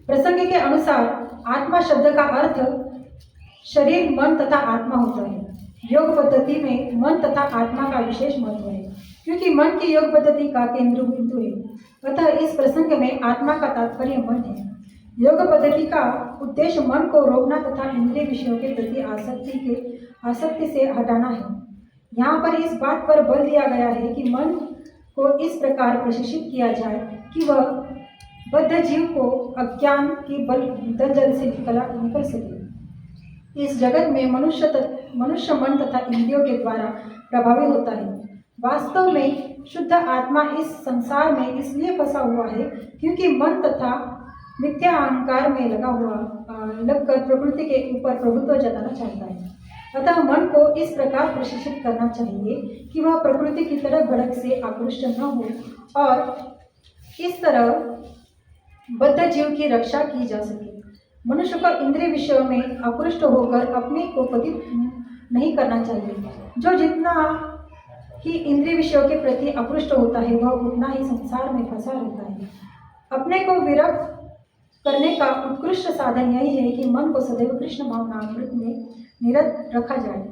प्रसंग के अनुसार आत्मा शब्द का अर्थ शरीर, मन तथा आत्मा होता है। योग पद्धति में मन तथा आत्मा का विशेष महत्व है, क्योंकि मन की योग पद्धति का केंद्र बिंदु है। अतः इस प्रसंग में आत्मा का तात्पर्य मन है। योग पद्धति का उद्देश्य मन को रोकना तथा इंद्रिय विषयों के प्रति आसक्ति से हटाना है। यहाँ पर इस बात पर बल दिया गया है कि मन को इस प्रकार प्रशिक्षित किया जाए कि वह बद्ध जीव को अज्ञान की दलदल से निकल सके। इस जगत में मनुष्य मन तथा इंद्रियों के द्वारा प्रभावित होता है। वास्तव में शुद्ध आत्मा इस संसार में इसलिए फंसा हुआ है क्योंकि मन तथा मिथ्या अहंकार में लगकर प्रकृति के ऊपर प्रभुत्व जताना चाहता है। अतः मन को इस प्रकार प्रशिक्षित करना चाहिए कि वह प्रकृति की तरह भड़क से आकृष्ट न हो और इस तरह बद्ध जीव की रक्षा की जा सके। मनुष्य को इंद्रिय विषयों में आकृष्ट होकर अपने को पतित नहीं करना चाहिए। जो जितना ही इंद्रिय विषयों के प्रति आकृष्ट होता है वह उतना ही संसार में फंसा रहता है। अपने को विरक्त करने का उत्कृष्ट साधन यही है कि मन को सदैव कृष्ण भावनामृत में निरत रखा जाए।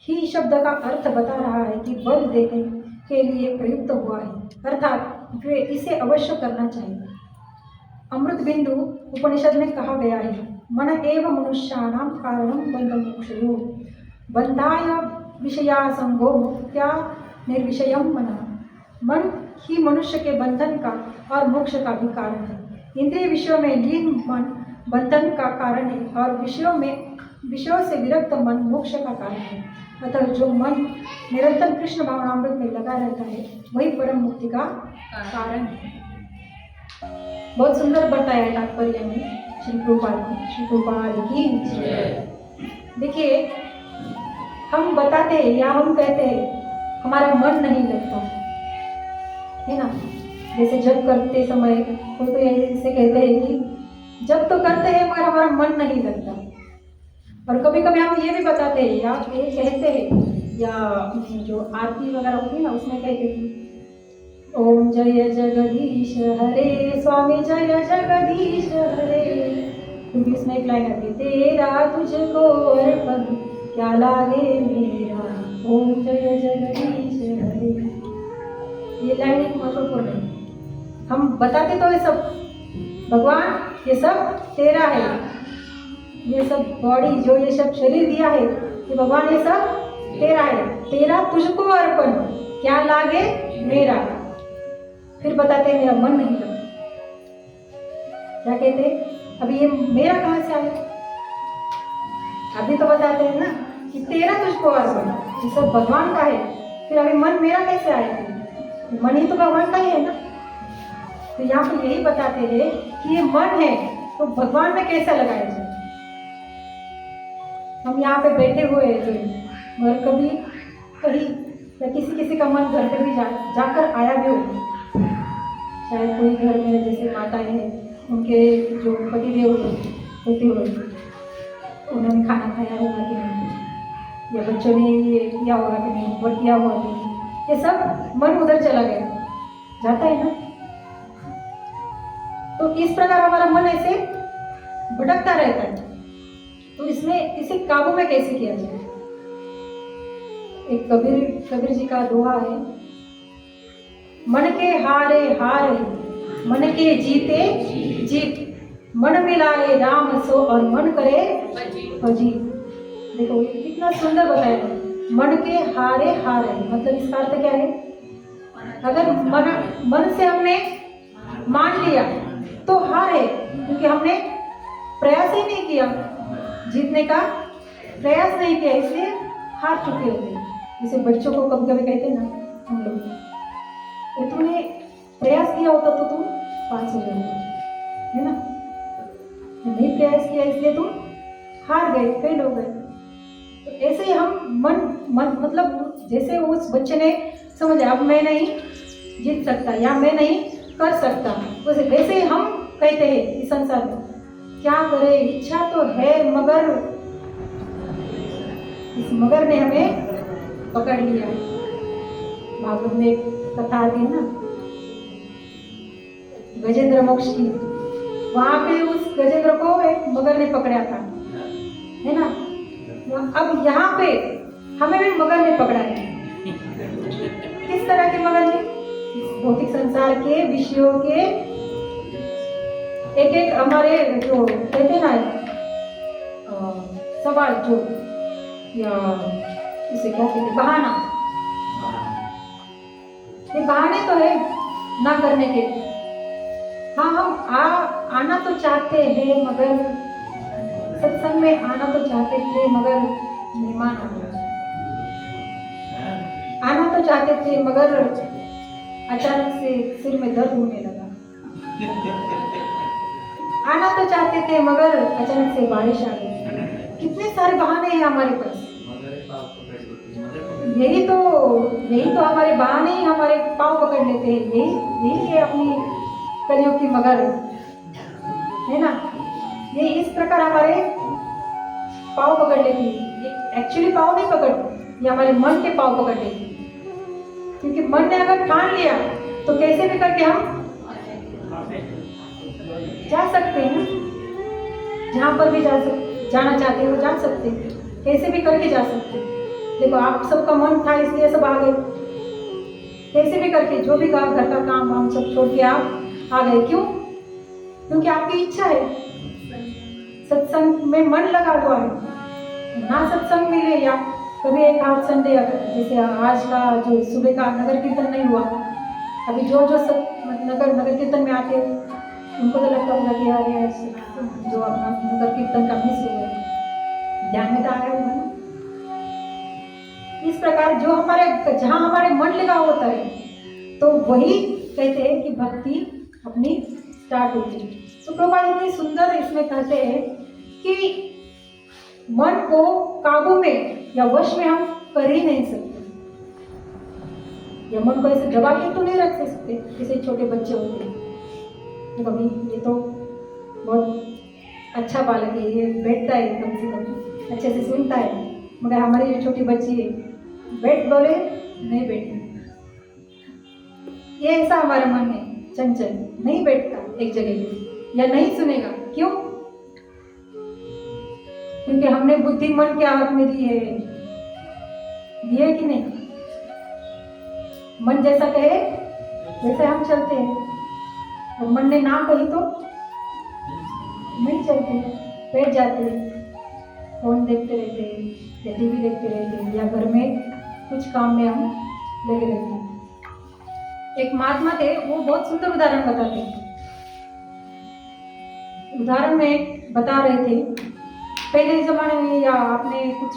ही शब्द का अर्थ बता रहा है कि बल देने के लिए प्रयुक्त हुआ है, अर्थात वे इसे अवश्य करना चाहिए। अमृत बिंदु उपनिषद में कहा गया है, मन एव मनुष्याणां कारणं बन्धमोक्षयो बन्धाय विषयासंगो मुक्त्या निर्विषयं मनः। मन ही मनुष्य के बंधन का और मोक्ष का भी कारण है। इंद्रिय विषयों में लीन मन बंधन का कारण है और विषयों से विरक्त मन मोक्ष का कारण है। अतः जो मन निरंतर कृष्ण भावनामृत में लगा रहता है वही परम मुक्ति का कारण है। बहुत सुंदर बताया है तात्पर्य में श्री प्रभुपाद की। देखिए, हम बताते हैं या हम कहते हैं हमारा मन नहीं लगता है ना। जैसे जब करते समय कोई तो ऐसे कहते हैं कि जब तो करते हैं मगर हमारा मन नहीं लगता। और कभी कभी हम ये भी बताते हैं या ये कहते हैं या जो आरती वगैरह होती है ना उसमें कहते हैं ओम जय जगदीश हरे स्वामी जय जगदीश हरे। क्योंकि इसमें एक लाइन आती है, तेरा तुझको अर्पण क्या लागे मेरा, ओम जय जगदीश हरे। ये लाइन एक महत्वपूर्ण है। हम बताते तो ये सब भगवान ये सब तेरा है, ये सब बॉडी जो ये सब शरीर दिया है कि भगवान ये सब तेरा है, तेरा तुझको अर्पण क्या लागे मेरा। फिर बताते मेरा मन नहीं लगता। क्या कहते अभी ये मेरा कहाँ से आया। अभी तो बताते हैं ना कि तेरा तुझको अर्पण, ये सब भगवान का है। फिर अभी मन मेरा कैसे आया, मन ही तो भगवान का ही है ना। तो यहाँ पे यही बताते हैं कि ये मन है तो भगवान में कैसा लगाया जाए। हम यहाँ पे बैठे हुए हैं मगर कभी कहीं या किसी का मन घर पे भी जाकर आया भी होगा। शायद कोई घर में जैसे माताएं हैं उनके जो पतिदेव होते हुए उन्होंने खाना खाया होगा कि नहीं, या बच्चों ने ये किया होगा कि नहीं, वर्क किया हुआ कि नहीं, ये सब मन उधर चला गया जाता है ना। तो इस प्रकार हमारा मन ऐसे भटकता रहता है। तो इसमें इसे काबू में कैसे किया जाए। एक कबीर जी का दोहा है, मन के हारे हार मन के जीते जीत, मन मिलाए राम सो और मन करे अजीत। देखो कितना सुंदर बताया है, मन के हारे हार मतलब इसका अर्थ क्या है। अगर मन से हमने मान लिया तो हार है, क्योंकि हमने प्रयास ही नहीं किया, जीतने का प्रयास नहीं किया, इसलिए हार चुके होते हैं। जैसे बच्चों को कभी कभी कहते हैं ना हम लोग, तो तूने प्रयास किया होता तो तुम पास हो जाओगे, है ना। नहीं प्रयास किया इसलिए तुम हार गए, फेल हो गए। तो ऐसे ही हम मन मतलब जैसे उस बच्चे ने समझा अब मैं नहीं जीत सकता या मैं नहीं कर सकता, वैसे ही हम कहते हैं इस संसार में क्या करे, इच्छा तो है मगर इस मगर ने हमें पकड़ लिया। भागवत में एक कथा आती है ना गजेंद्र मोक्ष की, वहां पे उस गजेंद्र को एक मगर ने पकड़ा था, है ना। अब यहाँ पे हमें भी मगर ने पकड़ा है। किस तरह के मगर ने? भौतिक संसार के विषयों के एक एक हमारे जो कहते हैं ना सवाल, जो या इसे क्या कहते हैं, बहाना। ये बहाने तो है ना करने के। हाँ, हम आना तो चाहते हैं, मगर सत्संग में आना तो चाहते थे, मगर मेहमान आना तो चाहते थे, मगर अचानक से सिर में दर्द होने लगा। आना तो चाहते थे, मगर अचानक से बारिश आ गई। कितने सारे बहाने हैं हमारे पास। यही तो हमारे बहाने ही हमारे पाँव पकड़ लेते हैं। यही है अपनी कलियों की मगर, है ना। ये इस प्रकार हमारे पाँव पकड़ लेती है। एक्चुअली पाँव नहीं पकड़ती, ये हमारे मन के पाँव पकड़ लेती है। क्योंकि मन ने अगर ठान लिया तो कैसे भी करके हम जा सकते हैं, जहाँ पर भी जाना चाहते हो जा सकते हैं, कैसे भी करके जा सकते हैं। देखो, आप सबका मन था इसलिए सब आ गए, कैसे भी करके जो भी घर का काम हम सब छोड़ के आप आ गए। क्यों? क्योंकि आपकी इच्छा है, सत्संग में मन लगा हुआ है। ना सत्संग मिले या कभी एक आध संडे, अगर जैसे आज का जो सुबह का नगर कीर्तन नहीं हुआ, अभी जो सब नगर कीर्तन में आते उनको तो लगता होगा कि यार जो अपना नगर कीर्तन का मिस हुआ है, ध्यान में तो आया होगा ना। इस प्रकार जो जहाँ हमारे मन लगा होता है तो वही कहते हैं कि भक्ति अपनी स्टार्ट होती है। तो प्रभुपाद इतनी सुंदर इसमें कहते हैं कि मन को काबू में या वश में हम कर ही नहीं सकते, या मन को ऐसे दबा के तो नहीं रख सकते जैसे छोटे बच्चे होते हैं। तो कभी ये तो बहुत अच्छा बालक है, ये बैठता है कम से कम अच्छे से सुनता है, मगर हमारी जो छोटी बच्ची है बैठ बोले नहीं बैठती। ये ऐसा हमारा मन है, चंचल, नहीं बैठता एक जगह पे या नहीं सुनेगा। क्यों? क्योंकि हमने बुद्धि मन के हाथ में दी है कि नहीं। मन जैसा कहे वैसे हम चलते हैं, और मन ने ना कही तो नहीं चलते, बैठ जाते हैं, फोन देखते रहते हैं या टीवी देखते रहते हैं या घर में कुछ काम में हम लगे रहते हैं। एक महात्मा थे, वो बहुत सुंदर उदाहरण बताते हैं। उदाहरण में बता रहे थे, पहले ज़माने में या आपने कुछ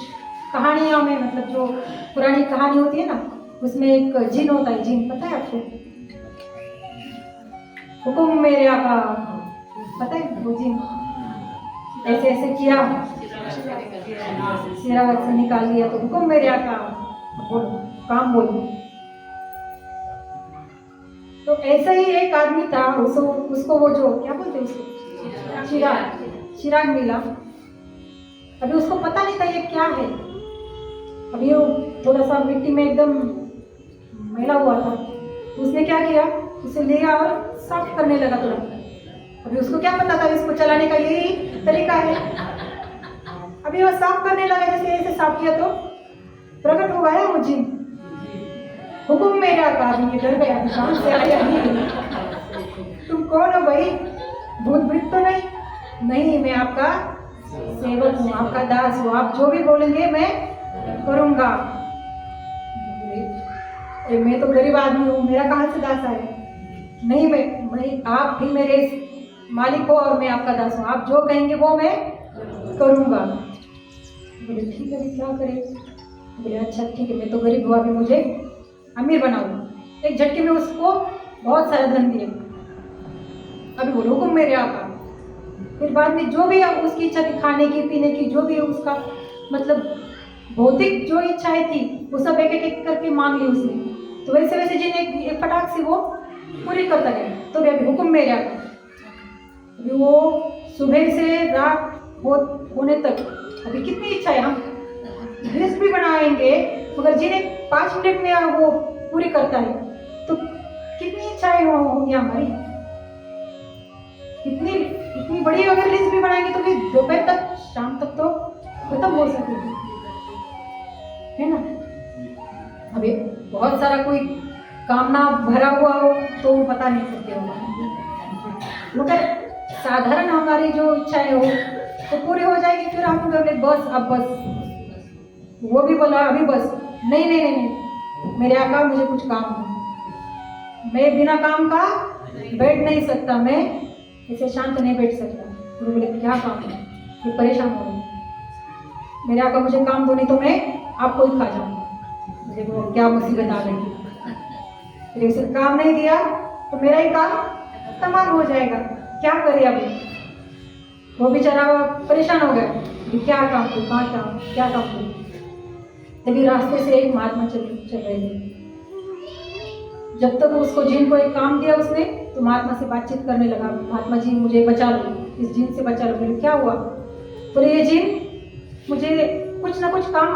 कहानियों में, मतलब जो पुरानी कहानी होती है ना, उसमें एक जिन होता है। जिन पता है आपको? हुकुम मेरे आका, पता है वो जिन ऐसे ऐसे किया, सिरा से निकाल लिया तो हुकुम मेरे आका, बोलो काम बोलो। तो ऐसा ही एक आदमी था, उसको वो जो क्या बोलते हैं उसको, चिराग मिला। अभी उसको पता नहीं था ये क्या है। अभी वो थोड़ा सा मिट्टी में एकदम मैला हुआ था, तो उसने क्या किया, उसे लिया और साफ करने लगा थोड़ा। अभी उसको क्या पता था इसको चलाने का यही तरीका है। अभी वो साफ करने लगा, जैसे ऐसे साफ किया तो प्रकट हुआ है वो जिन। हुकुम मेरा का, ये डर गया, कहाँ से आया नहीं। तुम कौन हो भाई? भूत भूत तो नहीं, मैं आपका सेवक हूँ, आपका दास हूँ, आप जो भी बोलेंगे मैं करूँगा। मैं तो गरीब आदमी हूँ, मेरा कहाँ से दास आया? नहीं, मैं आप भी मेरे मालिक हो और मैं आपका दास हूँ, आप जो कहेंगे वो मैं करूँगा। बोले ठीक है, क्या करें? बोले अच्छा ठीक है, मैं तो गरीब हुआ, भी मुझे अमीर बनाऊँ। एक झटके में उसको बहुत सारा धन दिया। अभी बोलो हुकुम मेरे आका। फिर बाद में जो भी उसकी इच्छा थी, खाने की पीने की, जो भी उसका मतलब भौतिक जो इच्छाएं थी, वो सब एक एक करके मांग ली उसने। तो वैसे वैसे जिन्हें एक फटाक से वो पूरी करता गया। तो अभी हुकुम मेरे आका। अभी वो सुबह से रात होने तक अभी कितनी इच्छा है, हम लिस्ट भी बनाएंगे, मगर जिन्हें 5 मिनट में वो पूरी करता है, तो कितनी इच्छाएं होंगी हमारी। इतनी इतनी बड़ी अगर लिस्ट भी बनाएंगे तो फिर दोपहर तक शाम तक तो खत्म हो सकेगी, है ना। अभी बहुत सारा कोई कामना भरा हुआ हो तो बता नहीं सकते होगा, मगर साधारण हमारी जो इच्छाएं हो तो पूरी हो जाएगी। फिर हम बोले बस अब बस, वो भी बोला अभी बस, नहीं नहीं नहीं नहीं मेरे आका मुझे कुछ काम है, मैं बिना काम का बैठ नहीं सकता, मैं इसे शांत नहीं बैठ सकता। तो बोले क्या काम है, ये परेशान हो गई, मेरे आका मुझे काम दो नहीं तो मैं आपको ही खा जाऊंगा। मुझे वो क्या मुसीबत आ गई, फिर उसे काम नहीं दिया तो मेरा ही काम तमाम हो जाएगा, क्या करे अभी। वो बेचारा परेशान हो गया कि क्या काम करूँ, कहाँ काम, क्या काम करूँ। तभी रास्ते से एक महात्मा चल रहे थे। जब तक उसको जिन को एक काम दिया उसने तो महात्मा से बातचीत करने लगा, महात्मा जी मुझे बचा लो, इस जिन से बचा लो। बोले क्या हुआ, बोले ये जिन मुझे कुछ ना कुछ काम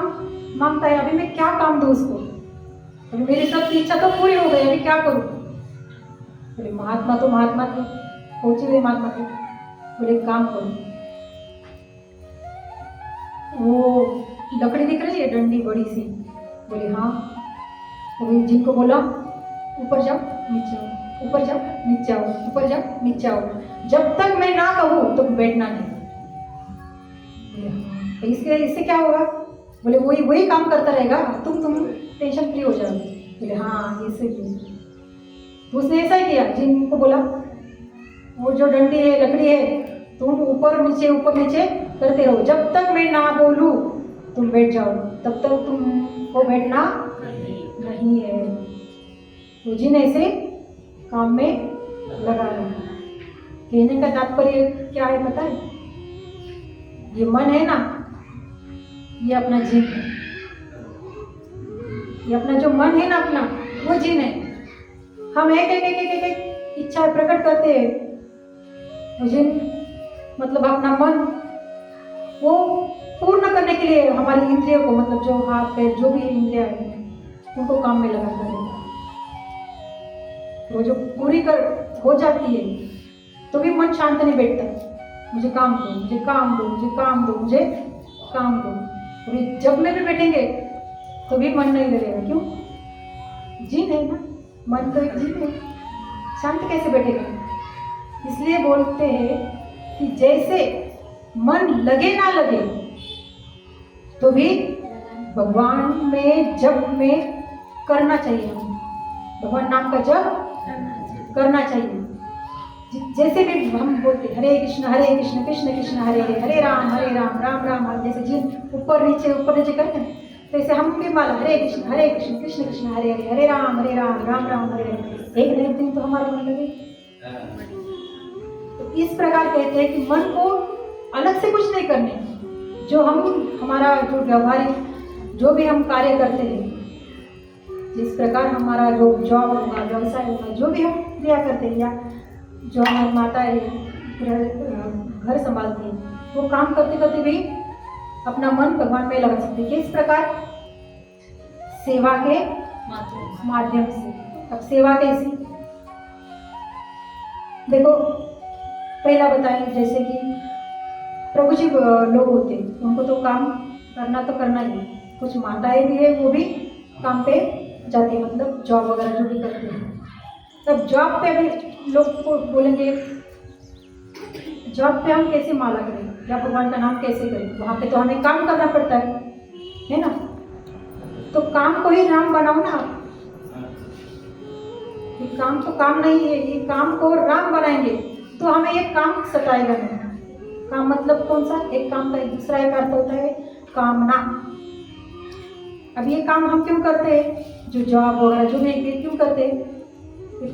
मांगता है, अभी मैं क्या काम दूँ उसको, अभी मेरी सबकी इच्छा तो पूरी हो गई, अभी क्या करूँ। बोले महात्मा तो पहुंचे हुए महात्मा थे। बोले काम करो, वो लकड़ी दिख रही है डंडी बड़ी सी, बोले हाँ। तो जिनको बोला ऊपर जाओ नीचे आओ, ऊपर जाओ नीचे आओ, ऊपर जाओ नीचे आओ, जब तक मैं ना कहूँ तो बैठना नहीं। बोले हाँ, तो इससे क्या होगा, बोले वही काम करता रहेगा, तुम टेंशन फ्री हो जाओगे। बोले हाँ इससे तो उसने ऐसा ही किया, जिनको बोला वो जो डंडी है लकड़ी है तुम ऊपर नीचे करते रहो, जब तक मैं ना बोलूँ तुम बैठ जाओ, तब तक तुमको बैठना नहीं है। तो जिन ऐसे काम में लगा रहा। कहने का तात्पर्य क्या है पता है, ये मन है ना, ये अपना जिन है, ये अपना जो मन है ना अपना, वो जिन है। हम एक इच्छा प्रकट करते हैं, वो जिन मतलब अपना मन वो पूर्ण करने के लिए हमारी इंद्रियों को, मतलब जो हाथ पैर जो भी इंद्रियां हैं उनको काम में लगाता है। वो जो पूरी हो जाती है तो भी मन शांत नहीं बैठता, मुझे काम दो, मुझे काम दो, मुझे काम दो, मुझे काम दो। अभी जब में भी बैठेंगे तो भी मन नहीं लगेगा, क्यों, जिन है ना, मन तो एक जिन है, शांत कैसे बैठेगा। इसलिए बोलते हैं कि जैसे मन लगे ना लगे तो भी भगवान में जप में करना चाहिए, भगवान नाम का जप करना चाहिए। जैसे भी हम बोलते हरे कृष्ण कृष्ण कृष्ण हरे हरे, हरे राम राम राम हरे, जैसे जिन ऊपर नीचे करते हैं तो ऐसे हम भी माला हरे कृष्ण कृष्ण कृष्ण हरे हरे, हरे राम राम राम हरे हरे। एक नहीं दिन तो हमारा मन लगे। तो इस प्रकार कहते हैं कि मन को अलग से कुछ नहीं करने, जो हमारा जो व्यवहारिक जो भी हम कार्य करते हैं, जिस प्रकार हमारा जो जॉब होगा, व्यवसाय होगा, जो भी हम क्रिया करते हैं, या जो हमारी माता है घर संभालती है, वो काम करते करते भी अपना मन भगवान में लगा सकते हैं। किस प्रकार, सेवा के माध्यम से। अब सेवा कैसी, देखो पहला बताएं, जैसे कि प्रभु जी लोग होते हैं, उनको तो काम करना ही। कुछ माताएं भी है, वो भी काम पे जाती है, मतलब जॉब वगैरह जो भी करते हैं। तब जॉब पे भी लोग को बोलेंगे जॉब पे हम कैसे माला करें या भगवान का नाम कैसे करें, वहाँ पे तो हमें काम करना पड़ता है ना। तो काम को ही राम बनाओ ना आप। ये काम तो काम नहीं है, ये काम को राम बनाएंगे तो हमें ये काम सताएगा नहीं। काम मतलब कौन सा, एक काम का दूसरा एक अर्थ होता है कामना। अब ये काम हम क्यों करते हैं, जो जॉब वगैरह जो नहीं क्यों करते हैं,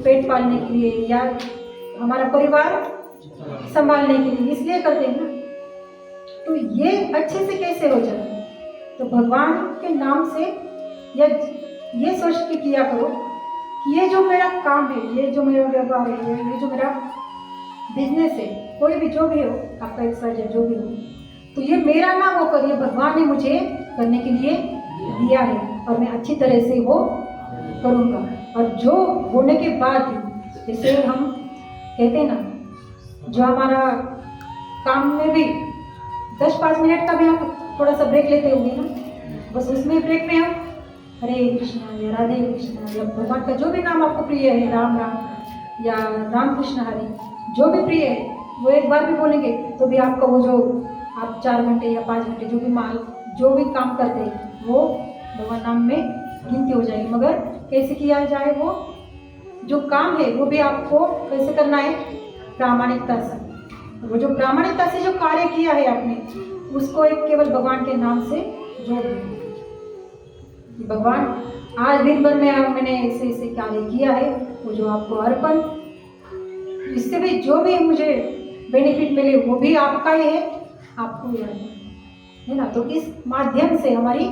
पेट पालने के लिए या हमारा परिवार संभालने के लिए, इसलिए करते हैं ना। तो ये अच्छे से कैसे हो जाए, तो भगवान के नाम से, या ये सोच के किया करो कि ये जो मेरा काम है, ये जो मेरा व्यापार है, ये जो मेरा बिजनेस है, कोई भी जो भी हो, आपका एक्सरसाइज है जो भी हो, तो ये मेरा ना होकर ये भगवान ने मुझे करने के लिए दिया है और मैं अच्छी तरह से वो करूँगा। और जो होने के बाद, जैसे हम कहते हैं ना जो हमारा काम में भी 10-5 मिनट का भी हम थोड़ा सा ब्रेक लेते होंगे ना, बस उसमें ब्रेक में हम हरे कृष्णा या राधे कृष्णा या भगवान का जो भी नाम आपको प्रिय है, राम राम या राम कृष्ण हरे, जो भी प्रिय है वो एक बार भी बोलेंगे तो भी आपका वो जो आप 4 घंटे या 5 घंटे जो भी काम करते हैं वो भगवान नाम में गिनती हो जाएगी। मगर कैसे किया जाए, वो जो काम है वो भी आपको कैसे करना है, प्रामाणिकता से। वो जो प्रामाणिकता से जो कार्य किया है आपने, उसको एक केवल भगवान के नाम से जोड़ दो। भगवान आज दिन भर में मैंने ऐसे ऐसे कार्य किया है, वो जो आपको अर्पण, इससे भी जो भी मुझे बेनिफिट मिले वो भी आपका ही है, आपको ही है ना। तो इस माध्यम से हमारी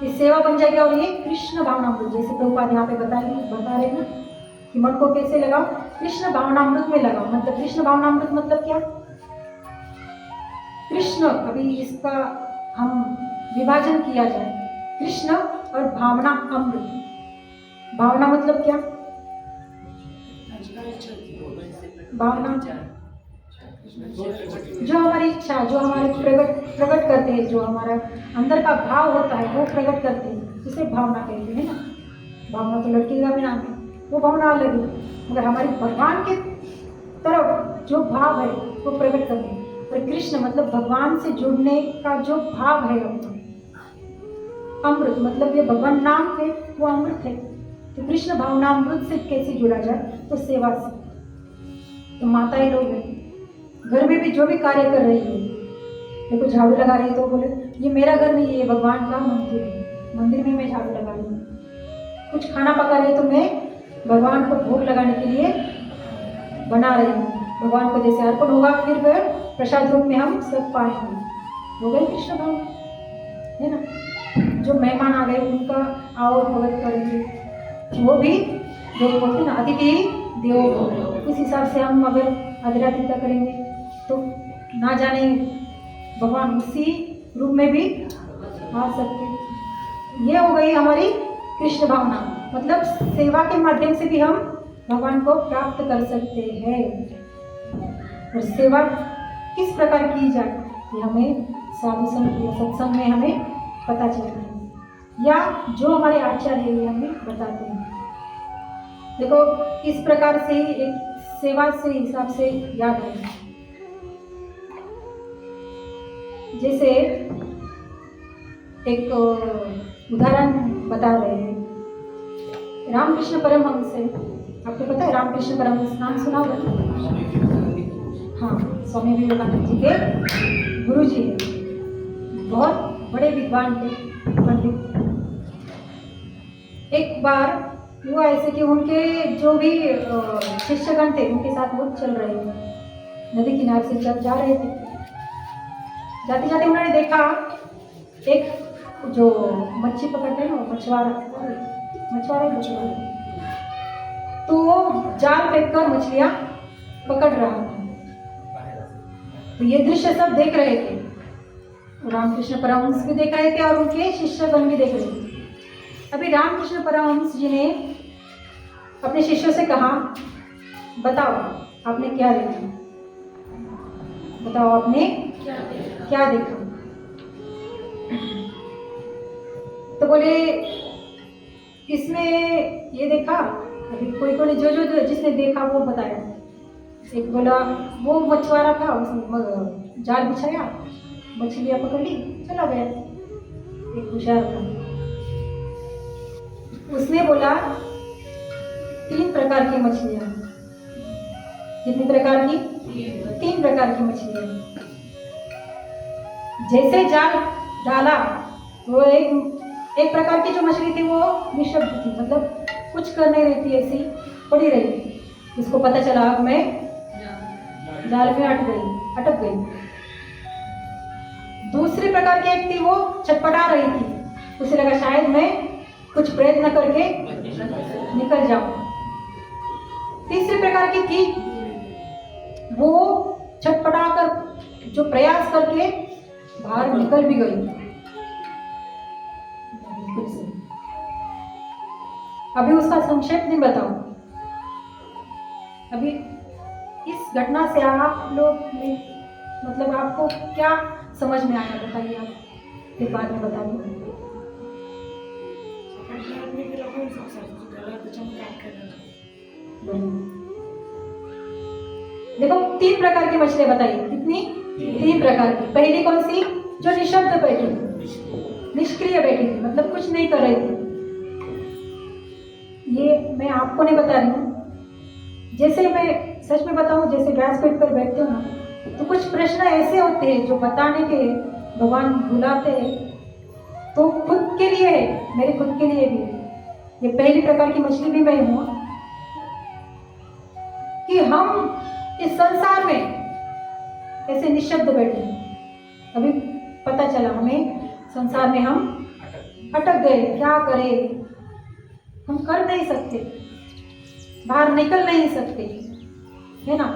ये सेवा बन जाएगी। और ये कृष्ण भावनामृत, जैसे प्रभुपाद यहाँ पे बता रहे हैं ना कि मन को कैसे लगाओ, कृष्ण भावनामृत में लगाओ। मतलब कृष्ण भावनामृत मतलब क्या, कृष्ण, अभी इसका हम विभाजन किया जाए, कृष्ण और भावना अमृत। भावना मतलब क्या, भावना जो हमारी इच्छा, जो हमारे प्रकट करते हैं, जो हमारा अंदर का भाव होता है वो प्रकट करते हैं, उसे भावना कहते हैं ना। भावना तो लड़की का भी नाम है, वो भावना अलग है, मगर हमारी भगवान के तरफ जो भाव है वो प्रकट करते हैं। और कृष्ण मतलब भगवान से जुड़ने का जो भाव है अपना। अमृत मतलब ये भगवान नाम है, वो अमृत है। तो कृष्ण भावना अमृत से कैसे जुड़ा जाए, तो सेवा से। तो माताएं लोग हैं, घर में भी जो भी कार्य कर रही है, देखो झाड़ू लगा रही है तो बोले ये मेरा घर नहीं है, ये भगवान का मंदिर है, मंदिर में मैं झाड़ू लगा रही हूँ। कुछ खाना पका रही है तो मैं भगवान को भोग लगाने के लिए बना रही हूँ, भगवान को जैसे अर्पण होगा फिर वह प्रसाद रूप में हम सब पाएंगे। हो गए कृष्ण भाव, है ना। जो मेहमान आ गए उनका आओ भगत करेंगे, वो भी जो बोलते ना अतिथि देवो भव, इस हिसाब से हम अगर आदरातिथ्य करेंगे तो ना जाने भगवान उसी रूप में भी आ सकते। ये हो गई हमारी कृष्ण भावना, मतलब सेवा के माध्यम से भी हम भगवान को प्राप्त कर सकते हैं। और सेवा किस प्रकार की जाए ये हमें साधु संग या सत्संग में हमें पता चलता है, या जो हमारे आचार्य ये हमें बताते हैं। देखो इस प्रकार से एक सेवा से हिसाब से याद है, जैसे एक उदाहरण बता रहे हैं। रामकृष्ण परमहंस है, आपको पता है रामकृष्ण परमहंस नाम सुना होगा? हाँ, स्वामी विवेकानंद जी के गुरु जी है, बहुत बड़े विद्वान थे, पंडित। एक बार हुआ ऐसे कि उनके जो भी शिष्यगण थे उनके साथ वो चल रहे थे, नदी किनारे से चल जा रहे थे। जाते जाते उन्होंने देखा एक जो मच्छी पकड़ते हैं ना, मछुआरा, तो जाल फेंक कर मछलियां पकड़ रहा था। तो ये दृश्य सब देख रहे थे, रामकृष्ण परमहंस भी देख रहे थे और उनके शिष्यगण भी देख रहे थे। अभी रामकृष्ण परमहंस जी ने अपने शिष्यों से कहा, बताओ आपने क्या देखा, बताओ आपने क्या देखा। तो बोले इसमें ये देखा, अभी कोई कोई जो जिसने देखा वो बताया। एक बोला वो मछुआरा था, उसने जाल बिछाया, मछलियां पकड़ ली, चला गया। एक होशियार था, उसने बोला 3 प्रकार की मछलियां। कितनी प्रकार की? 3 प्रकार की मछलियां। जैसे जाल डाला वो एक प्रकार की जो मछली थी वो निशब्द थी, मतलब कुछ कर नहीं रही थी, ऐसी पड़ी रही। उसको पता चला अब मैं जाल में अटक गई। दूसरी प्रकार की एक थी, वो छटपटा रही थी, उसे लगा शायद मैं कुछ प्रयत्न करके निकल जाऊं। तीसरी प्रकार की थी, वो छटपटा कर जो प्रयास करके बाहर निकल भी गई। अभी उसका संक्षेप नहीं बताऊं। अभी इस घटना से आप लोग में मतलब आपको क्या समझ में आया, बताइए आप एक बात में बता दूँ। देखो 3 प्रकार की मछलियाँ बताइए, कितनी? 3 प्रकार की। पहली कौन सी? जो निशब्द बैठी थी, निष्क्रिय बैठी थी, मतलब कुछ नहीं कर रही थी। ये मैं आपको नहीं बता रही हूँ, जैसे मैं सच में बताऊँ, जैसे व्यासपीठ पर बैठते हो ना, तो कुछ प्रश्न ऐसे होते हैं जो बताने के भगवान बुलाते हैं, तो खुद के लिए है, मेरे खुद के लिए भी है। ये पहली प्रकार की मछली भी मैं हूँ कि हम इस संसार में ऐसे निशब्द बैठे हैं। अभी पता चला हमें संसार में हम अटक गए, क्या करें, हम कर नहीं सकते, बाहर निकल नहीं सकते, है ना।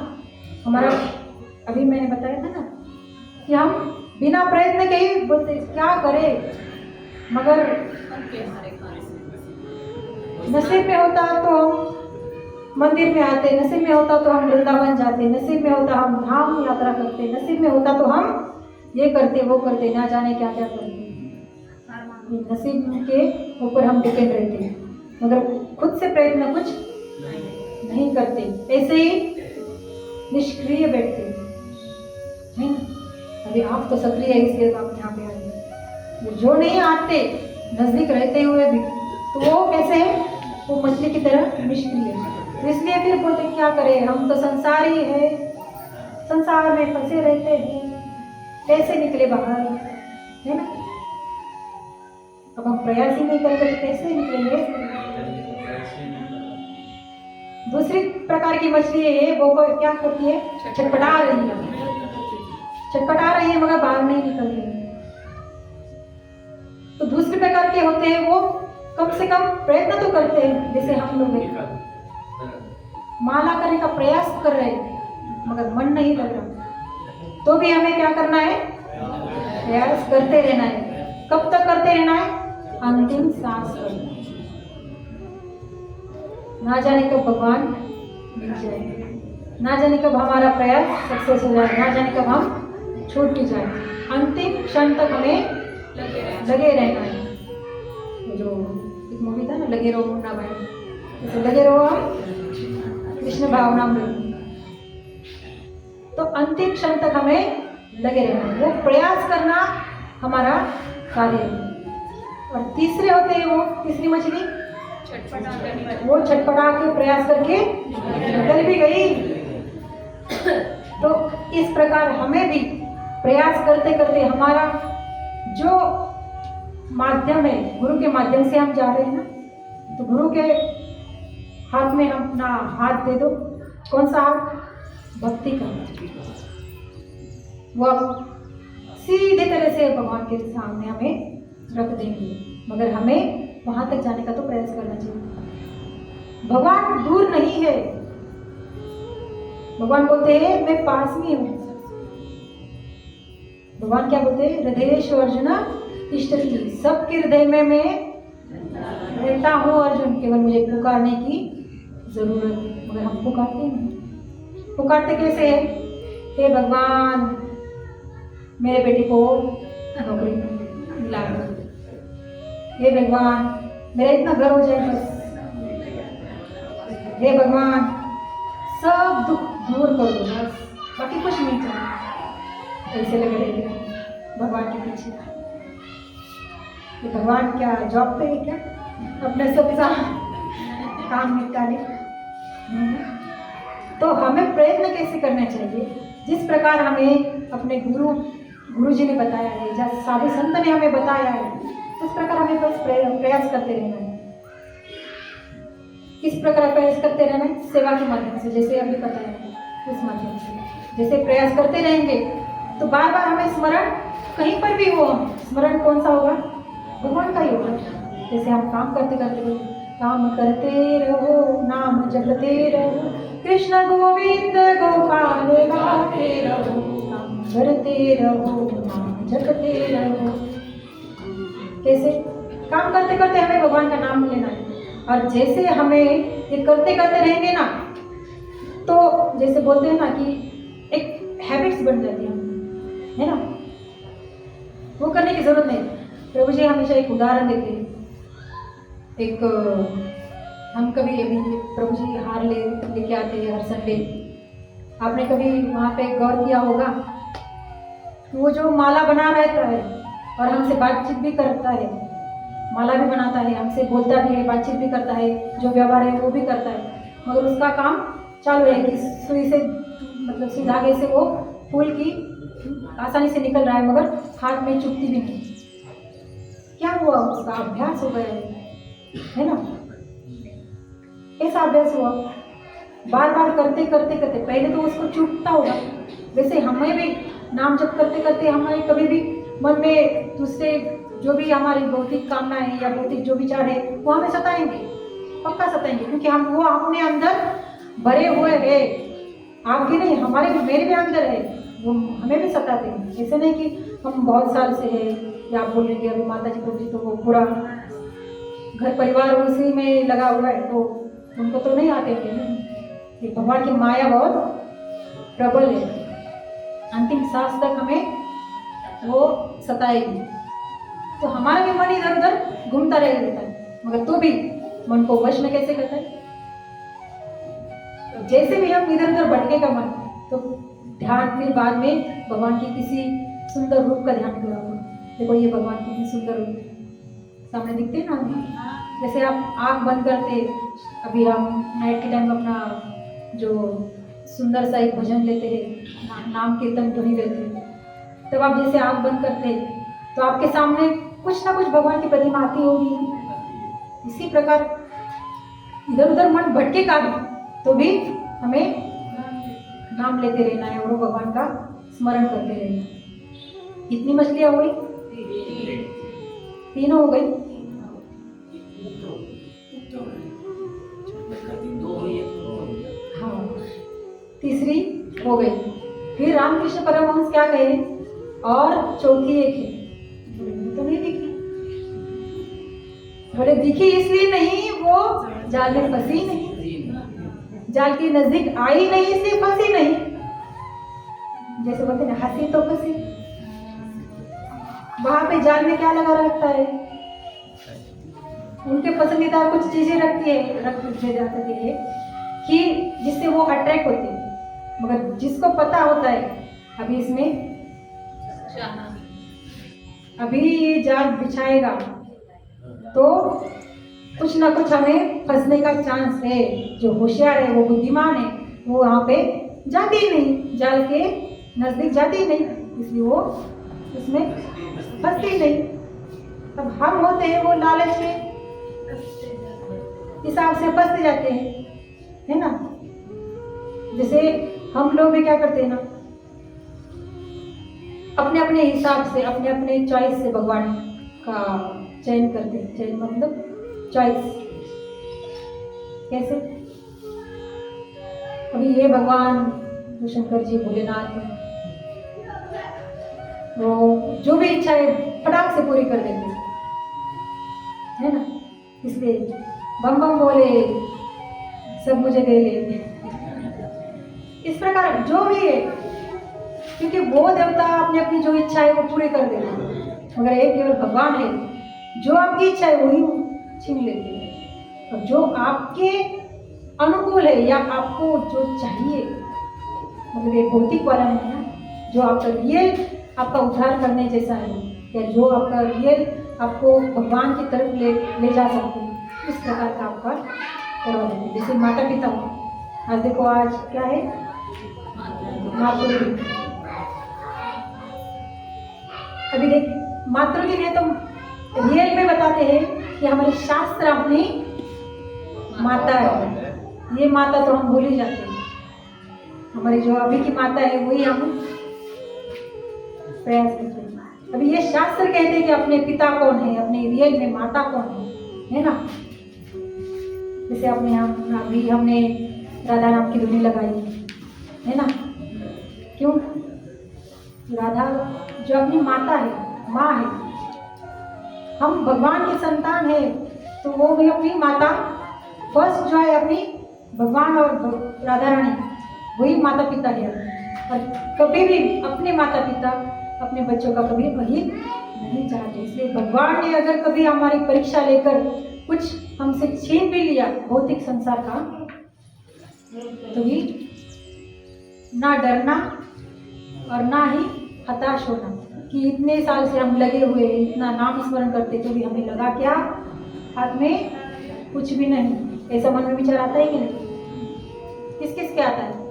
हमारा अभी मैंने बताया था ना कि हम बिना प्रयत्न के ही बोलते क्या करें, मगर नसीब में होता तो हम मंदिर में आते, नसीब में होता तो हम वृंदावन जाते, नसीब में होता हम धाम यात्रा करते, नसीब में होता तो हम ये करते वो करते, ना जाने क्या क्या करते। नसीब के ऊपर हम डिपेंड रहते हैं, मगर खुद से प्रयत्न कुछ नहीं करते, ऐसे ही निष्क्रिय बैठते हैं ना। अभी आप तो सक्रिय है इसलिए आप यहाँ पे आए, जो नहीं आते नजदीक रहते हुए भी तो वो कैसे है, वो मछली की तरह निष्क्रिय है। तो इसलिए फिर बोलते क्या करें, हम तो संसारी है, संसार में फंसे रहते हैं, कैसे निकले बाहर, है ना। अब हम प्रयास ही नहीं करेंगे तो कैसे निकलेंगे। दूसरी प्रकार की मछली है, वो क्या करती है, छटपटा रही है, छटपटा रही है मगर बाहर नहीं निकल रही है। तो दूसरे प्रकार के होते हैं वो कम से कम प्रयत्न तो करते हैं, जैसे हम लोग माला करने का प्रयास कर रहे हैं मगर मन नहीं लग रहा, तो भी हमें क्या करना है, प्रयास करते रहना है। कब तक करते रहना है, अंतिम सांस तक। ना जाने कब भगवान मिल जाए, ना जाने कब हमारा प्रयास सक्सेस हो जाए, ना जाने कब हम छूट भी जाए, अंतिम क्षण तक हमें लगे रहना है। जो एक मूवी था ना, लगे रहो मुन्ना भाई, जैसे लगे रहो हम कृष्ण भावना में, तो अंतिम क्षण तक हमें लगे रहना है, वो प्रयास करना हमारा कार्य है। और तीसरे होते हैं वो, तीसरी मछली वो छटपटा के प्रयास करके निकल भी गई। तो इस प्रकार हमें भी प्रयास करते करते हमारा जो माध्यम है, गुरु के माध्यम से हम जा रहे हैं ना, तो गुरु के हाथ में हम अपना हाथ दे दो। कौन सा हाथ, भक्ति का। वो सीधे तरह से भगवान के सामने हमें रख देंगे, मगर हमें वहां तक जाने का तो प्रयास करना चाहिए। भगवान दूर नहीं है, भगवान बोलते हैं मैं पास में हूं। भगवान क्या बोलते हैं, हृदयेषु अर्जुन तिष्ठति, सबके हृदय में मैं रहता हूँ अर्जुन, केवल मुझे पुकारने की जरूरत है। मगर हम पुकारते नहीं। पुकारते कैसे है, हे भगवान मेरे बेटे को नौकरी दिला दो, हे भगवान मेरा इतना घर हो जाए बस, हे भगवान सब दुख दूर कर दो बस, बाकी कुछ नहीं चाहिए। ऐसे लगे रहेंगे भगवान के पीछे। तो भगवान क्या जॉब पे है क्या, अपने सब काम निपटाने। तो हमें प्रयत्न कैसे करना चाहिए, जिस प्रकार हमें अपने गुरु जी ने बताया है, जैसे साधु संत ने हमें बताया है, उस प्रकार हमें बस प्रयास करते रहना है। किस प्रकार प्रयास करते रहना है, सेवा के माध्यम से, जैसे अभी बताया है उस माध्यम से। जैसे प्रयास करते रहेंगे तो बार बार हमें स्मरण कहीं पर भी हो, स्मरण कौन सा होगा, भगवान का ही होगा। जैसे हम काम करते करते काम करते रहो, नाम जपते रहो, कृष्ण गोविंद गोपाल गाते रहो, काम करते रहो, नाम जपते रहो। कैसे काम करते करते हमें भगवान का नाम लेना है। और जैसे हमें ये करते करते रहेंगे ना, तो जैसे बोलते हैं ना कि एक हैबिट्स बन जाती है ना, वो करने की जरूरत नहीं। प्रभु जी हमेशा एक उदाहरण देते हैं। एक हम कभी अभी प्रभु जी हार लेके आते हैं हर संडे। आपने कभी वहाँ पे गौर किया होगा, वो जो माला बना रहता है और हमसे बातचीत भी करता है, माला भी बनाता है, हमसे बोलता भी है, बातचीत भी करता है, जो व्यवहार है वो भी करता है, मगर उसका काम चालू है कि सुई से मतलब सुई धागे से वो फूल की आसानी से निकल रहा है, मगर हाथ में चुभती भी नहीं। क्या हुआ? उसका अभ्यास हो गया है ना। ऐसा अभ्यास हुआ, बार बार करते करते करते। पहले तो उसको चुभता होगा, वैसे हमें भी नाम जप करते करते हमें कभी भी मन में दूसरे जो भी हमारी भौतिक कामनाएं या भौतिक जो विचार है वो हमें सताएंगे, पक्का सताएंगे, क्योंकि हम वो अपने अंदर भरे हुए है। आपकी नहीं, हमारे भी, मेरे भी अंदर है, वो हमें भी सताते हैं। ऐसे नहीं कि हम बहुत साल से है, या आप बोल रहे कि अभी माता जी प्रभु जी तो वो पूरा घर परिवार उसी में लगा हुआ है, तो उनको तो नहीं आते थे। भगवान की माया बहुत प्रबल है, अंतिम सांस तक हमें वो सताएगी। तो हमारा भी मन इधर उधर घूमता रह जाता है, मगर तो भी मन को वश में कैसे करता है? जैसे भी हम इधर उधर भटकेगा मन, तो ध्यान फिर बाद में भगवान की किसी सुंदर रूप का ध्यान करा। देखो ये भगवान कितनी सुंदर रूप सामने दिखते हैं ना। जैसे आप आँख बंद करते, अभी हम नाइट के टाइम अपना जो सुंदर सा एक भजन लेते हैं, नाम कीर्तन ध्वनि लेते हैं, तब आप जैसे आँख बंद करते तो आपके सामने कुछ ना कुछ भगवान की प्रतिमा आती होगी। इसी प्रकार इधर उधर मन भटकेगा तो भी हमें नाम लेते रहना है और भगवान का स्मरण करते रहना। कितनी मछलियां हो गई? 3 हो गई। हाँ, तीसरी हो गई। फिर रामकृष्ण परमहंस क्या कहे? और चौथी एक है, तो नहीं दिखी। बोले दिखी इसलिए नहीं, वो जाल में फंसी नहीं, जाल के नजदीक आई नहीं इसलिए फंसी नहीं। जैसे बोलते ना, हंसी तो फंसी। वहां पे जाल में क्या लगा रहता है? उनके पसंदीदा कुछ चीजें रख दिए जाते हैं कि जिससे वो अट्रैक्ट होते हैं, मगर जिसको पता होता है अभी इसमें अभी ये जाल बिछाएगा तो कुछ ना कुछ हमें फंसने का चांस है। जो होशियार है, वो बुद्धिमान है, वो वहाँ पे जाती ही नहीं, जाल के नजदीक जाती ही नहीं, इसलिए वो उसमें फंसती नहीं। तब हम होते हैं वो लालच के हिसाब से फंसते जाते हैं, है ना। जैसे हम लोग भी क्या करते हैं ना, अपने अपने हिसाब से, अपने अपने चॉइस से भगवान का चयन करते हैं। चयन मतलब चॉइस। कैसे? अभी ये भगवान जो शंकर जी, भोलेनाथ, वो जो भी इच्छा है फटाक से पूरी कर देते है ना। इसलिए बम बम बोले सब मुझे दे ले, इस प्रकार जो भी है, क्योंकि वो देवता अपनी अपनी जो इच्छा है वो पूरी कर देते हैं, मगर एक केवल भगवान है जो आपकी इच्छा है वही छीन लेते हैं। और जो आपके अनुकूल है या आपको जो चाहिए, मतलब ये भौतिक वाला नहीं है, जो आपका रियल आपका उद्धार करने जैसा है, या जो आपका रियल आपको भगवान की तरफ ले जा सकते हैं, इस प्रकार का आपका करवा देंगे। जैसे माता पिता, आज देखो आज क्या है, मातृ। अभी देख मातृ दिन है तो रियल में बताते हैं कि हमारे शास्त्र अपनी माता है। ये माता तो हम भूल ही जाते हैं, हमारी जो अभी की माता है वही हम प्रयास करते हैं। अभी ये शास्त्र कहते हैं कि अपने पिता कौन है, अपने रियल में माता कौन है ना। जैसे अपने अभी हमने राधा नाम की धुनी लगाई है ना, क्यों? राधा जो अपनी माता है, माँ है, हम भगवान की संतान है, तो वो भी अपनी माता फर्स्ट जो है अपनी भगवान और राधा रानी वही माता पिता है। और कभी भी अपने माता पिता अपने बच्चों का कभी वही नहीं चाहते। इसलिए भगवान ने अगर कभी हमारी परीक्षा लेकर कुछ हमसे छीन भी लिया भौतिक संसार का, तो भी ना डरना और ना ही हताश होना कि इतने साल से हम लगे हुए इतना नाम स्मरण करते तो भी हमें लगा क्या हाथ में कुछ भी नहीं। ऐसा मन में विचार आता है कि नहीं? किस किस के आता है?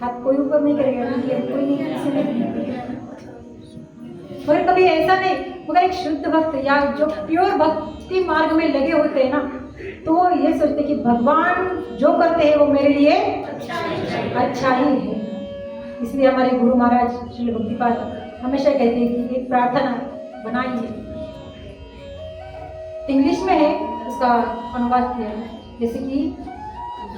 हाथ कोई ऊपर नहीं करेगा, कोई नहीं, किसी ने। मगर कभी ऐसा नहीं, मगर एक शुद्ध भक्त या जो प्योर भक्ति मार्ग में लगे होते हैं ना, तो वो ये सोचते कि भगवान जो करते हैं वो मेरे लिए अच्छा ही है। इसलिए हमारे गुरु महाराज श्री भक्तिपाद हमेशा कहते हैं कि एक प्रार्थना बनाइए, इंग्लिश में है, उसका अनुवाद किया है, जैसे कि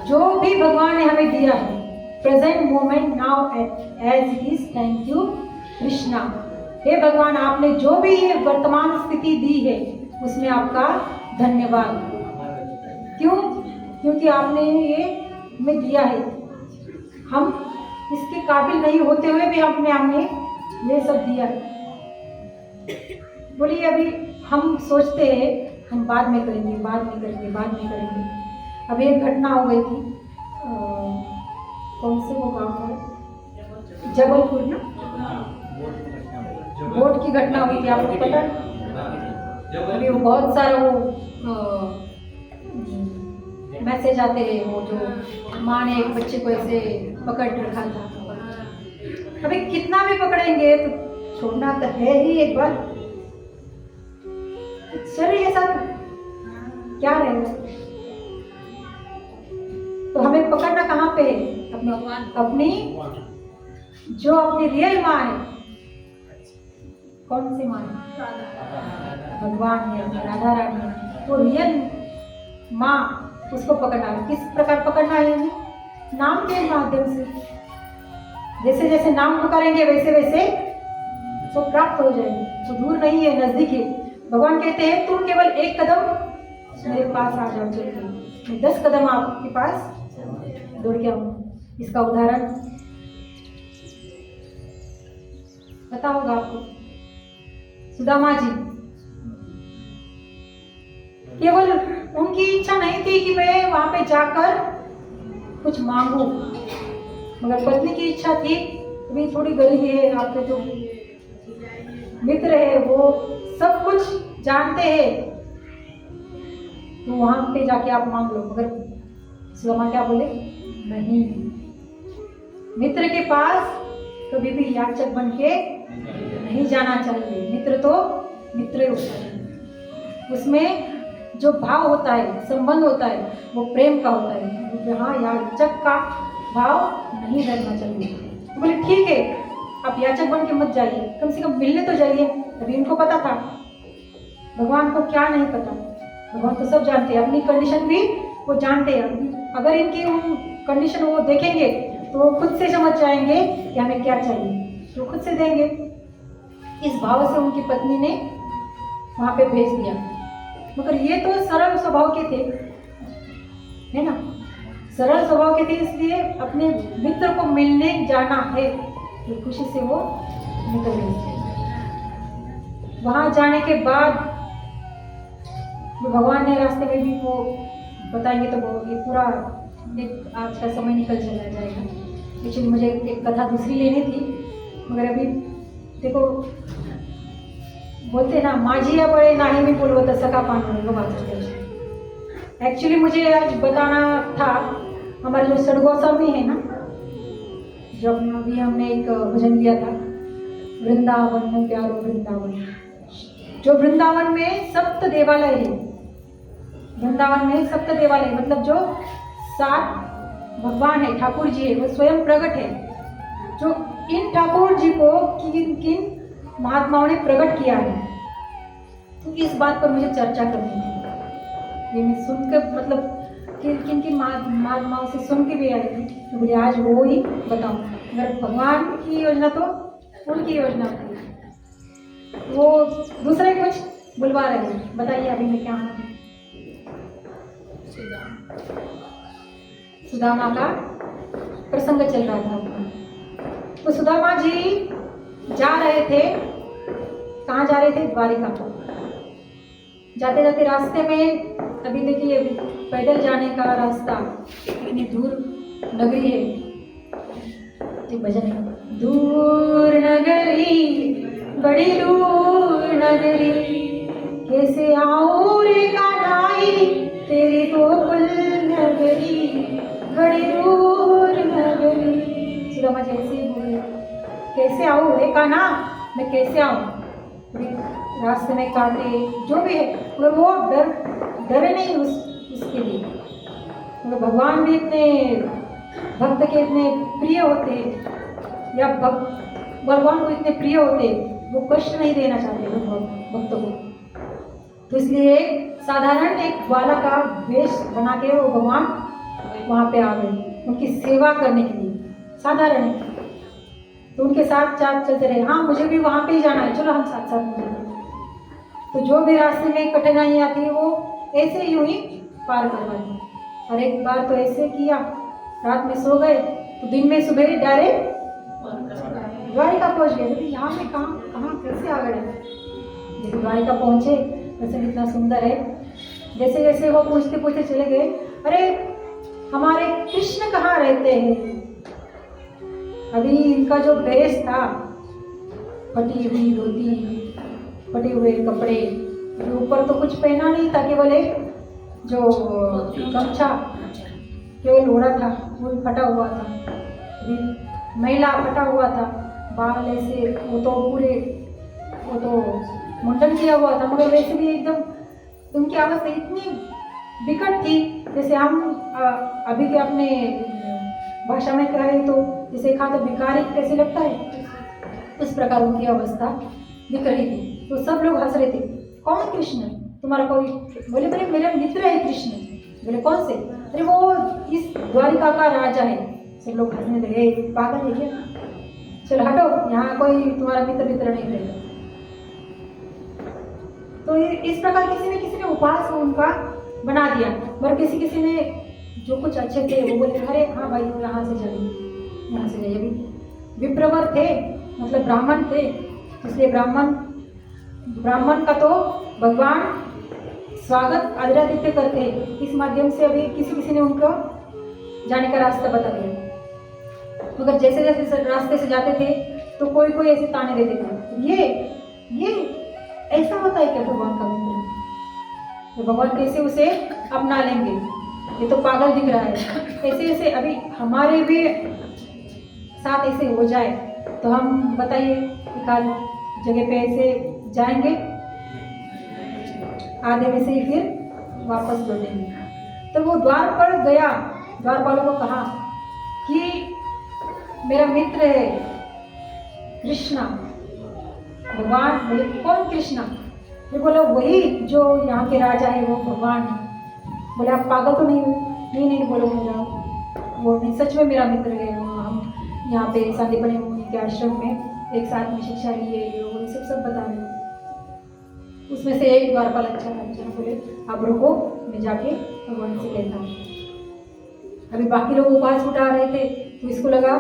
जो भी भगवान ने हमें दिया है present moment now as it is, thank you Krishna. हे भगवान, आपने जो भी ये वर्तमान स्थिति दी है उसमें आपका धन्यवाद। क्यों? क्योंकि आपने ये हमें दिया है, हम इसके काबिल नहीं होते हुए भी आपने हमें ये सब दिया है। बोलिए, अभी हम सोचते हैं हम बाद में करेंगे, बाद में करेंगे, बाद में करेंगे। अभी एक घटना हो गई थी, कौन से वो गाँव है, जबलपुर ना, वोट की घटना हुई थी, आपको पता है? अभी वो बहुत सारा वो मैसेज आते हैं, वो जो माँ ने एक बच्चे को ऐसे पकड़ रखा था। अभी कितना भी पकड़ेंगे तो छोड़ना तो है ही एक बार। शरीर के साथ क्या रहेगा? तो हमें पकड़ना कहाँ पे है? अपनी जो अपनी रियल माँ है। कौन सी माँ है? भगवान है, राधा रानी है, वो रियल माँ, उसको पकड़ना है। किस प्रकार पकड़ना है? नाम के माध्यम से। जैसे जैसे नाम पुकारेंगे वैसे वैसे तो प्राप्त हो जाएंगे। तो दूर नहीं है, नजदीक है। भगवान कहते हैं तुम केवल एक कदम मेरे पास आ जाओ, चलिए मैं 10 कदम आपके पास दौड़ के आऊँ। इसका उदाहरण पता होगा आपको, सुदामा जी। केवल उनकी इच्छा नहीं थी कि मैं वहां पे जाकर कुछ मांगू, मगर पत्नी की इच्छा थी। अभी थोड़ी गरीबी है, आपके जो मित्र है वो सब कुछ जानते हैं, तो वहां पे जाके आप मांग लो। मगर सुदामा क्या बोले? नहीं, मित्र के पास कभी भी याचक बन के नहीं जाना चाहिए। मित्र तो मित्र होता है, उसमें जो भाव होता है, संबंध होता है, वो प्रेम का होता है। जहाँ याचक का भाव नहीं रहना चाहिए। तो बोले ठीक है, आप याचक बन के मत जाइए, कम से कम मिलने तो जाइए। अभी इनको पता था, भगवान को क्या नहीं पता? भगवान तो सब जानते हैं, अपनी कंडीशन भी वो जानते हैं। अगर इनकी कंडीशन वो देखेंगे तो वो खुद से समझ जाएंगे कि हमें क्या चाहिए, तो खुद से देंगे। इस भाव से उनकी पत्नी ने वहां पे भेज दिया। मगर ये तो सरल स्वभाव के थे, है ना, सरल स्वभाव के थे, इसलिए अपने मित्र को मिलने जाना है तो खुशी से वो निकल गए। वहां जाने के बाद भगवान ने रास्ते में भी वो बताएंगे तो ये पूरा एक आज का समय निकल चला जाएगा। एक्चुअली मुझे एक कथा दूसरी लेनी थी, मगर अभी देखो बोलते ना, माझिया बड़े नाही मी बोलवत सका पांडुरंग। एक्चुअली मुझे आज बताना था, हमारे जो सड़गोसा में है ना, जो अभी हमने एक भजन लिया था, वृंदावन में प्यारो वृंदावन। जो वृंदावन में सप्त देवालय है, वृंदावन में सप्त देवालय मतलब जो 7 भगवान है, ठाकुर जी है, वो स्वयं प्रकट है। जो इन ठाकुर जी को किन किन महात्माओं ने प्रकट किया है, तो इस बात पर मुझे चर्चा करनी थी। ये मैं सुनकर मतलब किन किन महात्माओं से सुन के भी आई थी, तो मुझे आज वो ही बताऊँ। अगर भगवान की योजना तो उनकी योजना थी, वो दूसरे कुछ बुलवा रहे हैं। बताइए अभी मैं क्या हूँ? सुदामा का प्रसंग चल रहा था। तो सुदामा जी जा रहे थे, कहाँ जा रहे थे? द्वारिका। जाते जाते रास्ते में, अभी देखिए पैदल जाने का रास्ता, इतनी दूर नगरी है, एक भजन है, दूर नगरी बड़ी दूर नगरी, कैसे आऊं रे कान्हाई तेरी गोकुल नगरी, बड़ी दूर नगरी। सुदामा जी ऐसे ही बोले, कैसे आऊं रे कान्हा, मैं कैसे आऊं? रास्ते में कांटे जो भी है, मगर वो डरे नहीं उसके लिए। मगर भगवान भी इतने भक्त के इतने प्रिय होते, या भगवान को इतने प्रिय होते, वो कष्ट नहीं देना चाहते भक्तों को। तो इसलिए साधारण एक ग्वाला का वेश बना के वो भगवान वहाँ पे आ गए उनकी सेवा करने के लिए, साधारण है। तो उनके साथ चलते रहे, हाँ मुझे भी वहाँ पे ही जाना है, चलो हम साथ साथ में चलते। तो जो भी रास्ते में कठिनाई आती है वो ऐसे यूं ही पार करवा दी। और एक बार तो ऐसे किया, रात में सो गए तो दिन में सुबह डायरेक्ट द्वारिका पहुंच गए। तो यहाँ में कहाँ कैसे आ गए? जब द्वारिका पहुंचे, वैसे इतना सुंदर है, जैसे जैसे वो पूछते पूछते चले गए, अरे हमारे कृष्ण कहाँ रहते हैं? अभी इनका जो भेष था, फटी हुई धोती, फटे हुए कपड़े, ऊपर तो कुछ पहना नहीं था, केवल एक जो गमछा केवल ओढ़ा था, वो फटा हुआ था, मैला फटा हुआ था, बाल ऐसे, वो तो मुंडन किया हुआ था, मगर वैसे भी एकदम उनकी अवस्था इतनी विकट थी, जैसे हम अभी के अपने भाषा में कहें तो जैसे कहा तो भिखारी कैसे लगता है, उस प्रकार उनकी अवस्था बिखरी थी। तो सब लोग हंस रहे थे, कौन कृष्ण? तुम्हारा कोई? बोले मेरा मित्र है कृष्ण। बोले कौन से? अरे वो इस द्वारिका का राजा है। सब लोग हंसने लगे, पागल है क्या? चलो हटो, यहाँ कोई तुम्हारा मित्र नहीं रहेगा। तो इस प्रकार किसी ने उपास उनका बना दिया, और किसी ने जो कुछ अच्छे थे वो बोले, अरे हाँ भाई यहाँ से जाइए। अभी विप्रवर थे, मतलब ब्राह्मण थे, इसलिए ब्राह्मण का तो भगवान स्वागत आदरातिथ्य करते हैं। इस माध्यम से अभी किसी ने उनको जाने का रास्ता बता दिया। मगर जैसे जैसे रास्ते से जाते थे तो कोई ऐसे ताने देते थे, ये ऐसा होता है क्या भगवान का मित्र? तो भगवान कैसे उसे अपना लेंगे? ये तो पागल दिख रहा है। ऐसे अभी हमारे भी साथ ऐसे हो जाए तो हम बताइए, एक आध जगह पे ऐसे जाएंगे, आधे में से ही फिर वापस लौटेंगे। तो वो द्वार पर गया, द्वारपालों को कहा कि मेरा मित्र है कृष्णा। भगवान बोले कौन कृष्णा? ये बोला वही जो यहाँ के राजा है, वो भगवान है। बोले आप पागल तो नहीं हुए? नहीं बोलो मेरा वो नहीं, सच में मेरा मित्र है। हम यहाँ पे सांदीपनि मुनि के आश्रम में एक साथ में शिक्षा लिए, ये सब बता रहे। उसमें से एक द्वारपाल अच्छा था, बोले आप रुको, मैं जाके भगवान से कहता हूँ। अभी बाकी लोग उपास उठा रहे थे, तो इसको लगा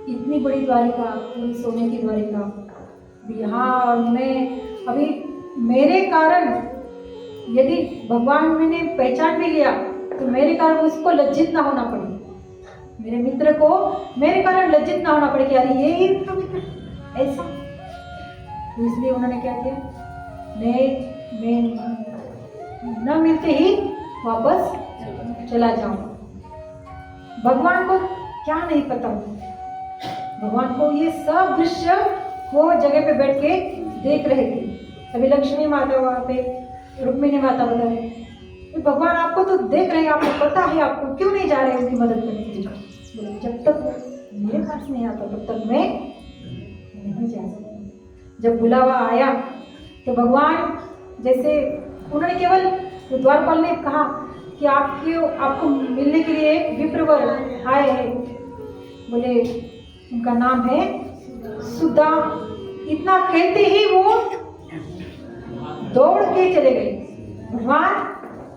इतनी बड़ी द्वारिका, पूरी सोने की द्वारिका, यहाँ और मैं अभी मेरे कारण यदि भगवान मैंने पहचान भी लिया तो मेरे कारण उसको लज्जित ना होना पड़े, मेरे मित्र को मेरे कारण लज्जित ना होना पड़े कि अरे ये तो मित्र ऐसा। तो इसलिए उन्होंने क्या किया, मैं न मिलते ही वापस चला जाऊं। भगवान को क्या नहीं पता, भगवान को ये सब दृश्य वो जगह पे बैठ के देख रहे थे। अभी लक्ष्मी माता वहाँ पे, रुक्मिणी माता बता रहे, तो भगवान आपको तो देख रहे हैं, आपको पता है, आपको क्यों नहीं जा रहे उनकी मदद करने के लिए? जब तक मेरे पास नहीं आता तब तक मैं नहीं जा सकता। जब बुलावा आया तो भगवान जैसे उन्होंने केवल द्वारपाल ने कहा कि आपको मिलने के लिए एक विप्रवर आए हैं, बोले उनका नाम है सुदा। इतना कहते ही वो दौड़ के चले गए। भगवान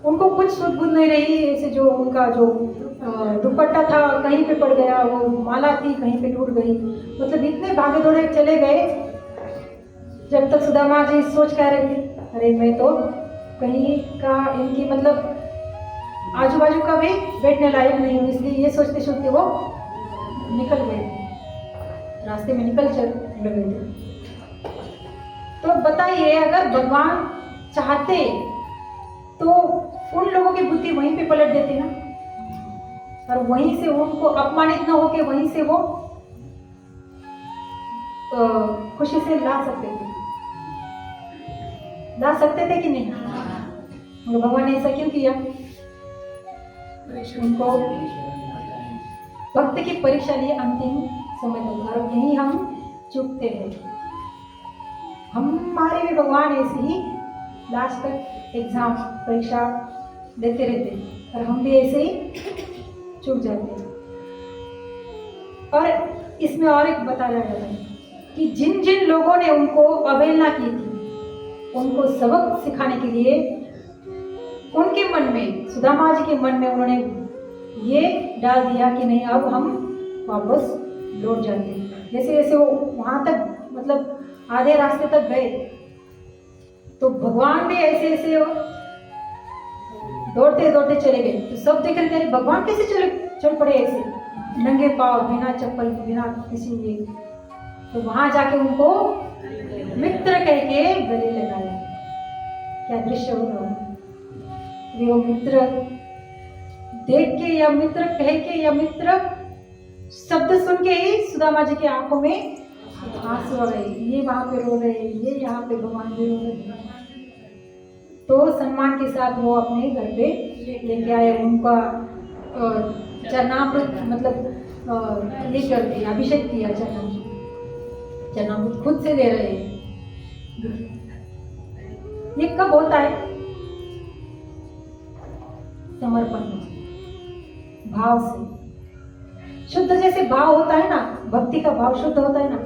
उनको कुछ सुध बुध नहीं रही। ऐसे जो उनका जो दुपट्टा था कहीं पे पड़ गया, वो माला थी कहीं पे टूट गई, मतलब इतने भागे दौड़े चले गए। जब तक सुदामा जी सोच कर रहे थे, अरे मैं तो कहीं का इनकी मतलब आजू बाजू का भी बैठने लायक नहीं हूँ, इसलिए ये सोचते सोचते वो निकल गए, रास्ते में निकल चल गए थे। तो बताइए, अगर भगवान चाहते तो उन लोगों की बुद्धि वहीं पे पलट देते ना, और वहीं से उनको अपमानित न होके वहीं से वो खुशी से ला सकते थे कि नहीं? और भगवान ने ऐसा क्यों किया? उनको भक्त की परीक्षा लिए अंतिम समय तक, और यही हम चूकते हैं। हमारे भी भगवान ऐसे ही लास्ट तक एग्जाम परीक्षा देते रहते हैं, और हम भी ऐसे ही चूक जाते हैं। और इसमें और एक बताया जाता है कि जिन जिन लोगों ने उनको अवहेलना की थी, उनको सबक सिखाने के लिए उनके मन में, सुदामा जी के मन में उन्होंने ये डाल दिया कि नहीं, अब हम वापस लौट जाते हैं। जैसे जैसे वो वहां तक मतलब आधे रास्ते तक गए, तो भगवान भी ऐसे ऐसे दौड़ते दौड़ते चले गए। तो सब देख रहे थे, भगवान कैसे चल पड़े ऐसे नंगे पांव, बिना चप्पल, बिना किसी ये। तो वहां जाके उनको मित्र कह के गले लगाया। क्या दृश्य होगा! वो मित्र देख के या मित्र कह के या मित्र शब्द सुन के ही सुदामा जी की आंखों में आंसू आ गए। ये वहां पे रो रहे, ये यहाँ पे भगवान भी रो रहे। तो सम्मान के साथ वो अपने घर पे लेके आए, उनका चरणामृत मतलब ये कर दिया, अभिषेक किया। चरणामृत खुद से दे रहे हैं। ये कब होता है? समर्पण भाव से, शुद्ध जैसे भाव होता है ना, भक्ति का भाव शुद्ध होता है ना,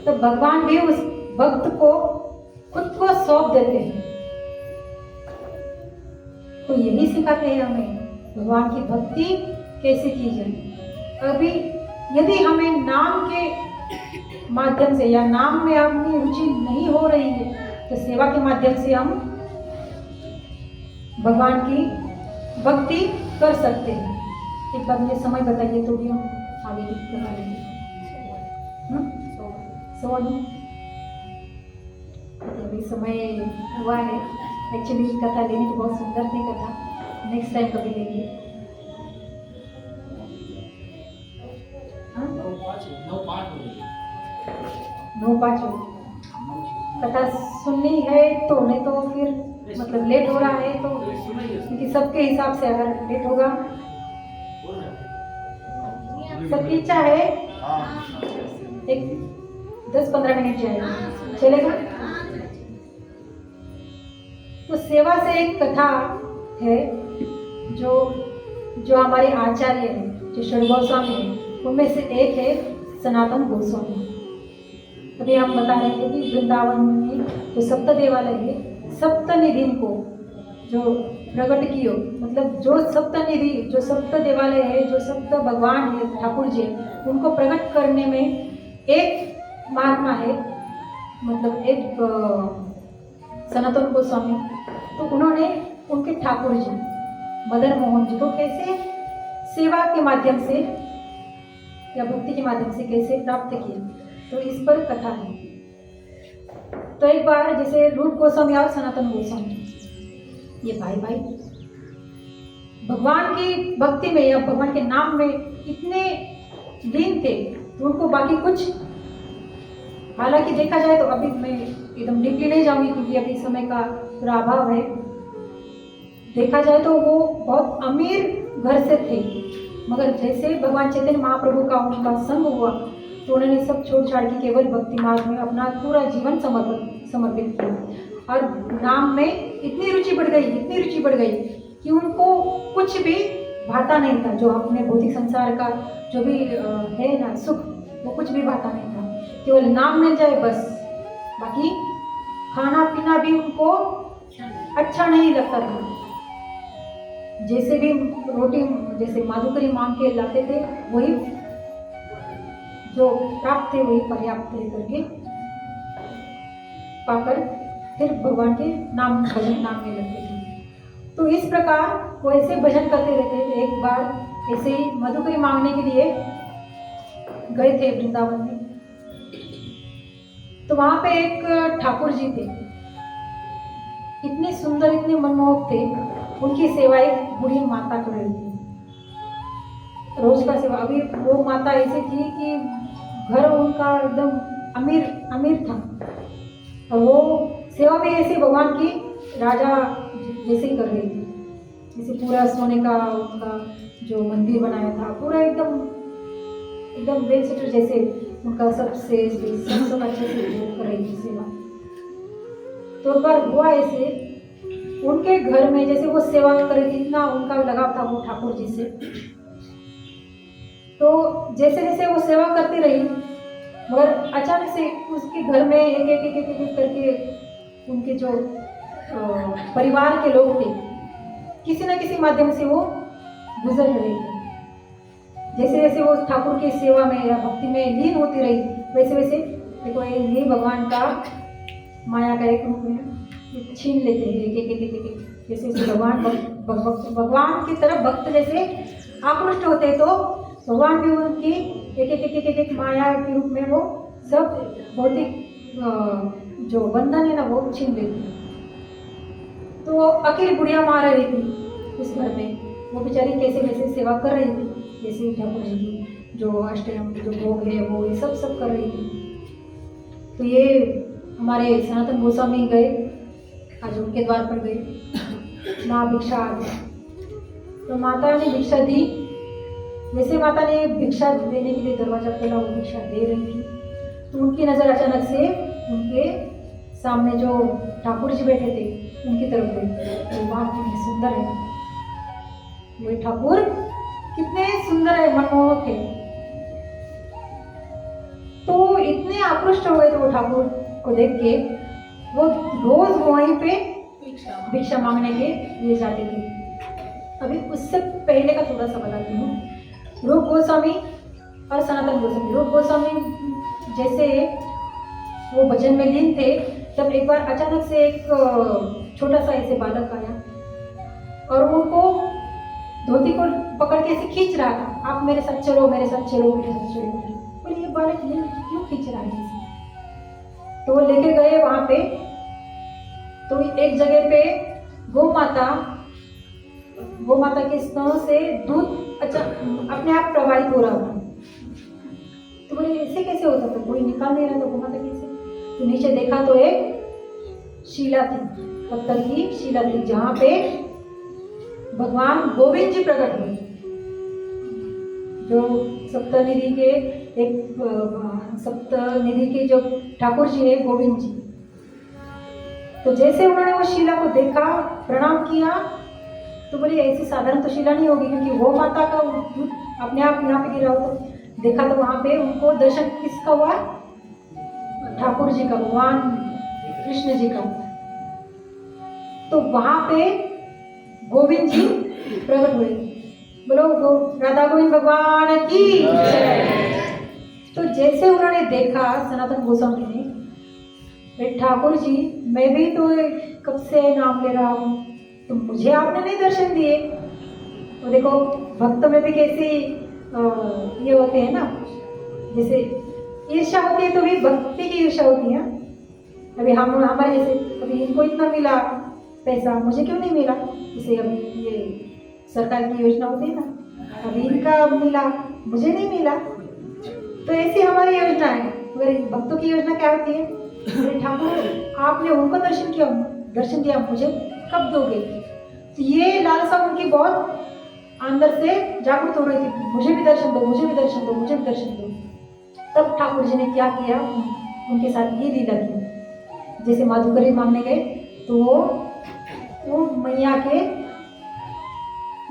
तो भगवान भी उस भक्त को खुद को सौंप देते हैं। तो यही सिखाते हैं हमें भगवान की भक्ति कैसे की जाए। अभी यदि हमें नाम के माध्यम से या नाम में अपनी रुचि नहीं हो रही है, तो सेवा के माध्यम से हम भगवान की भक्ति कर सकते हैं। एक बार मुझे समय बताइए तो भी हम आगे बता लेंगे। अभी समय हुआ है। एक्चुअली कथा लेनी तो बहुत सुंदर थी कथा, नेक्स्ट टाइम कभी लेंगे। 9:05 कथा सुननी है तो, नहीं तो फिर मतलब लेट हो रहा है तो, क्योंकि सबके हिसाब से अगर लेट होगा, सबकी इच्छा है एक 10-15 मिनट जाएगा, चलेगा? तो सेवा से एक कथा है जो हमारे आचार्य हैं, जो षड गोस्वामी हैं, उनमें से एक है सनातन गोस्वामी। अभी हम बता रहे थे कि वृंदावन में जो सप्त देवालय है, सप्त निधि को जो प्रकट कियो, मतलब जो सप्तनिधि, जो सप्त देवालय है, जो सप्त भगवान है, ठाकुर जी, उनको प्रकट करने में एक महात्मा है, मतलब एक सनातन गोस्वामी। तो उन्होंने उनके ठाकुर जी मदन मोहन जी को कैसे सेवा के माध्यम से या भक्ति के माध्यम से कैसे प्राप्त किया, तो इस पर कथा है। तो एक बार जैसे रूप गोस्वामी और सनातन गोस्वामी, ये भाई भगवान की भक्ति में या भगवान के नाम में इतने लीन थे, तो उनको बाकी कुछ, हालांकि देखा जाए तो अभी मैं एकदम डीपली नहीं जाऊंगी क्योंकि अभी समय का पूरा अभाव है। देखा जाए तो वो बहुत अमीर घर से थे, मगर जैसे भगवान चैतन्य महाप्रभु का उनका संग हुआ तो उन्होंने सब छोड़ छाड़ के केवल भक्ति मार्ग में अपना पूरा जीवन समर्पित किया। और नाम में इतनी रुचि बढ़ गई कि उनको कुछ भी भाता नहीं था। जो अपने भौतिक संसार का जो भी है ना सुख, वो कुछ भी भाता नहीं था, केवल नाम मिल जाए बस। बाकी खाना पीना भी उनको अच्छा नहीं लगता था। जैसे भी रोटी जैसे माधुकरी मांग के लाते थे वही जो प्राप्त थे वही पर्याप्त थे करके पाकर फिर भगवान के नाम भजन नाम में लगते थे। तो इस प्रकार वो ऐसे भजन करते रहते थे। एक बार ऐसे ही मधुकरी मांगने के लिए गए थे वृंदावन में, तो वहां पे एक ठाकुर जी थे, इतने सुंदर इतने मनमोहक थे। उनकी सेवा एक बूढ़ी माता कर रही थी, रोज का सेवा। अभी वो माता ऐसी थी कि घर उनका एकदम अमीर अमीर था, और वो सेवा भी ऐसी भगवान की राजा जैसे ही कर रही थी। जैसे पूरा सोने का उनका जो मंदिर बनाया था पूरा एकदम एकदम वेल सेटल, जैसे उनका सबसे सब अच्छे से कर रही थी सेवा। तो एक बार हुआ ऐसे, उनके घर में जैसे वो सेवा कर रही थी, इतना उनका लगाव था वो ठाकुर जी से। तो जैसे जैसे वो सेवा करती रही, मगर अचानक से उसके घर में एक एक एक एक एक करके उनके जो परिवार के लोग थे किसी न किसी माध्यम से वो गुजर रहे थे। जैसे जैसे वो ठाकुर की सेवा में या भक्ति में लीन होती रही, वैसे वैसे देखो ये भगवान का माया का एक रूप में छीन लेते हैं एक एक एक एक एक। जैसे जैसे भगवान की तरफ भक्त जैसे आकृष्ट होते हैं, तो भगवान भी उनकी एक एक एक एक एक माया के रूप में वो सब भौतिक जो बंधन है ना वो छीन लेते हैं। तो अकेली बुढ़िया मार रही थी उस घर में, वो बेचारी कैसे कैसे सेवा कर रही थी, जैसे ठाकुर जी की जो अष्टयाम जो भोग है वो ये सब कर रही थी। तो ये हमारे सनातन गोस्वामी गए, आज उनके द्वार पर गए, माँ भिक्षा आ गई। तो माता ने भिक्षा दी, जैसे माता ने भिक्षा देने के लिए दरवाजा खोला, वो भिक्षा दे रही थी, तो उनकी नज़र अचानक से उनके सामने जो ठाकुर जी बैठे थे उनकी तरफ गई। तो वाह कितने सुंदर है ये ठाकुर, कितने सुंदर है, मनमोहक है। तो इतने आकृष्ट हो गए थे वो ठाकुर को देख के, वो रोज वहीं पे भिक्षा मांगने के लिए जाते थे। अभी उससे पहले का थोड़ा सा बताती हूँ। रूप गोस्वामी और सनातन गोस्वामी, रूप गोस्वामी जैसे वो भजन में लीन थे, तब एक बार अचानक से एक छोटा सा ऐसे बालक आया और उनको धोती को पकड़ के ऐसे खींच रहा था, आप मेरे साथ चलो मेरे साथ चलो मेरे साथ चलो। बोले ये बालक क्यों खींच रहा है? तो वो लेके गए वहां पे, तो एक जगह पे गौ माता के स्तनों से दूध अच्छा अपने आप प्रवाहित हो रहा था। तो बोले ऐसे कैसे होता था, कोई निकाल नहीं रहा था गौ माता कैसे? तो नीचे देखा तो एक शिला थी, पत्थर की शिला थी, जहाँ पे भगवान गोविंद जी प्रकट हुए, जो सप्तनिधि के सप्तनिधि के जो ठाकुर जी है गोविंद जी। तो जैसे उन्होंने वो शिला को देखा, प्रणाम किया, तो बोले ऐसी साधारण तो शिला नहीं होगी, क्योंकि वो माता का अपने आप यहाँ पे गिरा हुआ देखा। तो वहां पे उनको दर्शन किसका हुआ? ठाकुर जी का, भगवान कृष्ण जी का। तो वहां पे गोविंद जी प्रकट हुए। बोलो राधा गोविंद भगवान की जय। तो जैसे उन्होंने देखा सनातन गोस्वामी ने, ठाकुर जी मैं भी तो कब से नाम ले रहा हूँ, तो मुझे आपने नहीं दर्शन दिए। तो देखो भक्त में भी कैसी ये होते हैं ना, जैसे ईर्ष्या होती है तो भी भक्ति की ईर्ष्या होती है। अभी हम हमारे जैसे कभी इनको इतना मिला पैसा, मुझे क्यों नहीं मिला? जैसे अभी ये सरकार की योजना होती है ना, अभी इनका मिला मुझे नहीं मिला, तो ऐसी हमारी योजना है। मगर भक्तों की योजना क्या होती है? अरे ठाकुर आपने उनको दर्शन दिया, मुझे कब दोगे? तो ये लालसा उनकी बहुत अंदर से जागृत हो रही थी, मुझे भी दर्शन दो, मुझे भी दर्शन दो, मुझे भी दर्शन दो। तब ठाकुर जी ने क्या किया, उनके साथ ये लीला की। जैसे माधुकरी मांगने गए, तो वो मैया के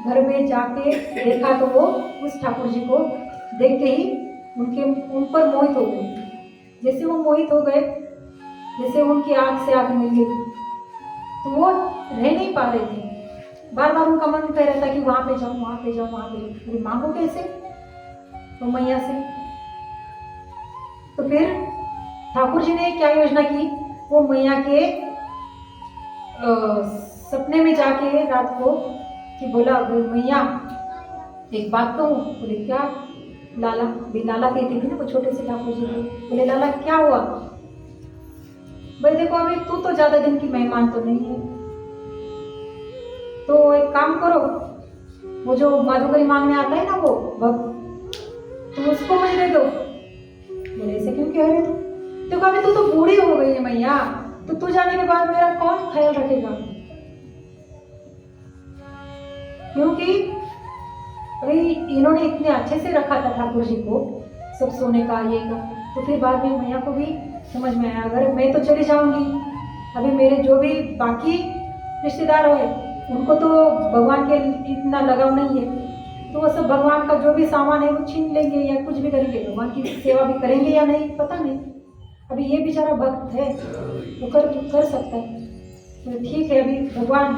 घर में जाके देखा, तो वो उस ठाकुर जी को देख के ही उन पर मोहित हो गए। जैसे वो मोहित हो गए, जैसे उनकी आंख से आंख मिल गई, तो वो रह नहीं पा रहे थे। बार बार उनका मन कह रहा था कि वहाँ पे जाऊँ, वहाँ पे जाऊँ, वहाँ पे जाऊँ। फिर मांगो कैसे तो मैया से। तो फिर ठाकुर जी ने क्या योजना की, वो मैया के सपने में जाके रात को कि बोला मैया एक बात कहूँ। बोले क्या? लाला भी लाला कहती थी ना वो छोटे से ठाकुर जी को। बोले लाला क्या हुआ? भाई देखो अभी तू तो ज्यादा दिन की मेहमान तो नहीं है, तो एक काम करो, वो जो माधुकरी मांगने आता है ना वो भक्त, तुम उसको मुझे दे दो। बोले ऐसे क्यों कह रहे थे? देखो अभी तू तो बूढ़ी हो गई है मैया, तो तू जाने के बाद मेरा कौन ख्याल रखेगा? क्योंकि अभी इन्होंने इतने अच्छे से रखा था ठाकुर जी को, सब सोने का ये का। तो फिर बाद में मैया को भी समझ में आया अगर मैं तो चली जाऊंगी, अभी मेरे जो भी बाकी रिश्तेदार है उनको तो भगवान के इतना लगाव नहीं है, तो वो सब भगवान का जो भी सामान है वो छीन लेंगे या कुछ भी करेंगे, भगवान की सेवा भी करेंगे या नहीं पता नहीं। अभी ये बेचारा भक्त है वो कर सकता है, तो ठीक है अभी भगवान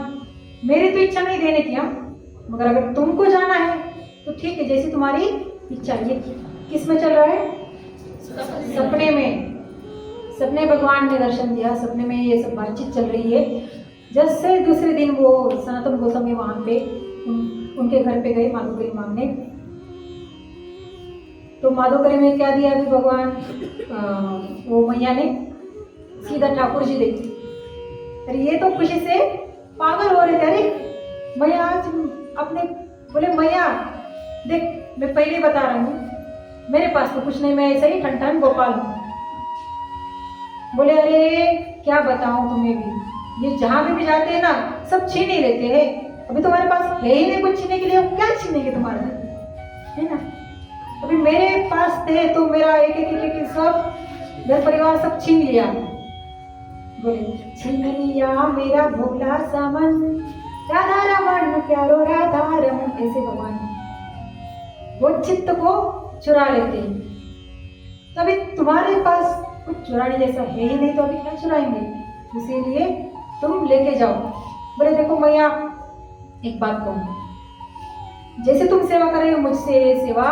मेरी तो इच्छा नहीं देने की, मगर अगर तुमको जाना है तो ठीक है, जैसी तुम्हारी इच्छा। ये किस में चल रहा है? सपने में। सपने भगवान ने दर्शन दिया, सपने में ये सब बातचीत चल रही है। जैसे दूसरे दिन वो सनातन गोस्वामी वहां पे उनके घर पे गए माधुकरी मांगने। तो माधुकरी में क्या दिया अभी भगवान वो मैया ने सीधा ठाकुर जी देखी। अरे ये तो खुशी से पागल हो रहे थे। अरे मैया आज अपने बोले मैया देख मैं पहले ही बता रहा हूँ मेरे पास तो कुछ नहीं, मैं ऐसे ही ठन गोपाल हूँ। बोले अरे क्या बताऊं तुम्हें भी, ये जहां भी जाते हैं ना सब छीन ही लेते हैं। अभी तुम्हारे पास है ही नहीं कुछ छीनने के लिए, क्या छीनेंगे तुम्हारे, है ना? अभी मेरे पास थे तो मेरा एक सब घर परिवार सब छीन लिया। बोले छीन लिया मेरा भोला सामन, राधा रमन प्यारो राधा रमन। ऐसे भगवान वो चित्त को चुरा लेते हैं। तो अभी तुम्हारे पास कुछ चुराने जैसा है ही नहीं, तो अभी क्या चुराएंगे? इसीलिए तुम लेके जाओ। बोले देखो मैया एक बात कहूँ, जैसे तुम सेवा कर रहे हो मुझसे ये सेवा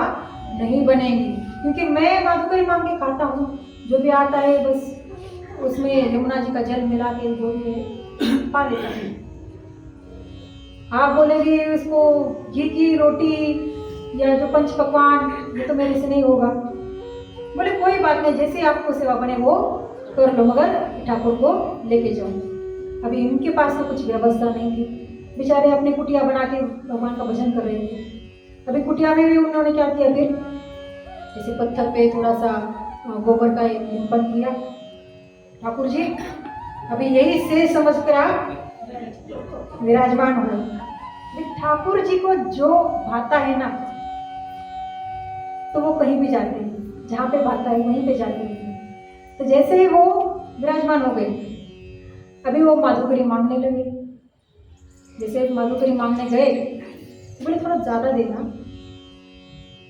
नहीं बनेगी, क्योंकि मैं माधुकरी मांग के खाता हूँ, जो भी आता है बस उसमें यमुना जी का जल मिला के जो भी है पा लेता हूँ। आप बोलेंगे उसको घी की रोटी या जो पंच पकवान, ये तो मेरे से नहीं होगा। बोले कोई बात नहीं, जैसे आपको सेवा बने वो कर लो, मगर ठाकुर को लेके जाओ। अभी इनके पास तो कुछ व्यवस्था नहीं थी, बेचारे अपने कुटिया बना के भगवान का भजन कर रहे थे। अभी कुटिया में भी उन्होंने क्या किया, फिर जैसे पत्थर पे थोड़ा सा गोबर का लिंपन किया। ठाकुर जी अभी यही से समझ कर आप विराजमान हो। ठाकुर जी को जो भाता है ना तो वो कहीं भी जाते हैं, जहाँ पे भाता है वहीं पे जाते हैं। तो जैसे ही वो विराजमान हो गए, अभी वो माधुकरी मांगने लगे। जैसे माधुकरी मांगने गए बोले थोड़ा ज़्यादा देना,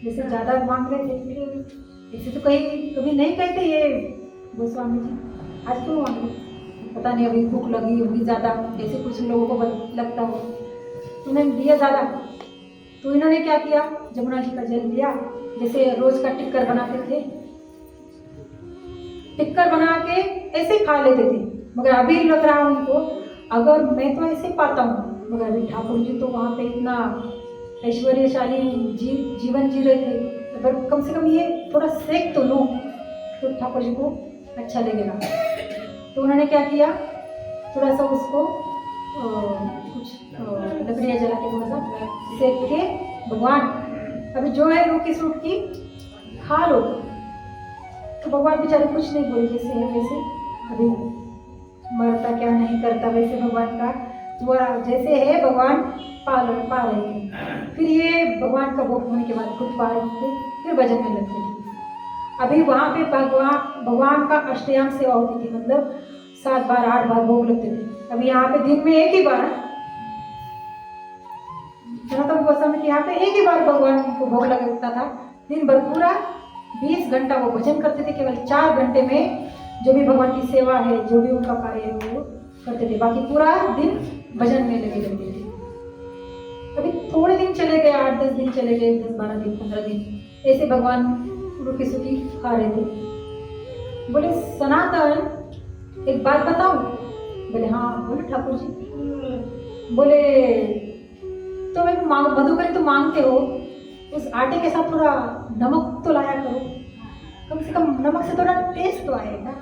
जैसे ज़्यादा मांग रहे थे। ऐसे तो कभी नहीं कहते ये गोस्वामी जी, आज क्यों मांगे, पता नहीं अभी भूख लगी होगी ज़्यादा, जैसे कुछ लोगों को लगता हो। तो उन्होंने दिया ज़्यादा, तो इन्होंने क्या किया, जमुना जी का जल दिया, जैसे रोज का टिक्कर बनाते थे, टिक्कर बना के ऐसे खा लेते थे। मगर अभी लग रहा उनको अगर मैं तो ऐसे पाता हूँ, मगर अभी ठाकुर जी तो वहाँ पे इतना ऐश्वर्यशाली जीवन जी रहे थे, अगर कम से कम ये थोड़ा सेक तो लो तो ठाकुर जी को अच्छा लगेगा। तो उन्होंने क्या किया, थोड़ा सा उसको कुछ लकड़ियाँ जला के थोड़ा सा सेक के भगवान अभी जो है रूखी सूखी खा लो। तो भगवान बेचारे कुछ नहीं बोले, जैसे है वैसे, अभी मरता क्या नहीं करता वैसे भगवान का वो जैसे है भगवान पा रहे थे। फिर ये भगवान का भोग होने के बाद खुद पा रहे थे, फिर भजन में लगते थे। अभी वहाँ पे भगवान का अष्टयाम सेवा होती थी, मतलब 7 बार 8 बार भोग लगते थे। अभी यहाँ पे दिन में एक ही बार, सनातन गोस्वामी के यहाँ पे एक ही बार भगवान को भोग लगता था। दिन भर पूरा 20 घंटा वो भजन करते थे, केवल 4 घंटे में जो भी भगवान की सेवा है, जो भी उनका कार्य है वो करते थे, बाकी पूरा दिन भजन में लगे रहते थे। अभी थोड़े दिन चले गए, 8-10 दिन चले गए, 10-12 दिन, 15 दिन, ऐसे भगवान रूखी सूखी खा रहे थे। बोले सनातन एक बात बताऊं? बोले हाँ बोले ठाकुर जी। बोले तो मैं मधुकरी तो मांगते हो, उस आटे के साथ थोड़ा नमक तो लाया करो, कम से कम नमक से थोड़ा टेस्ट तो आएगा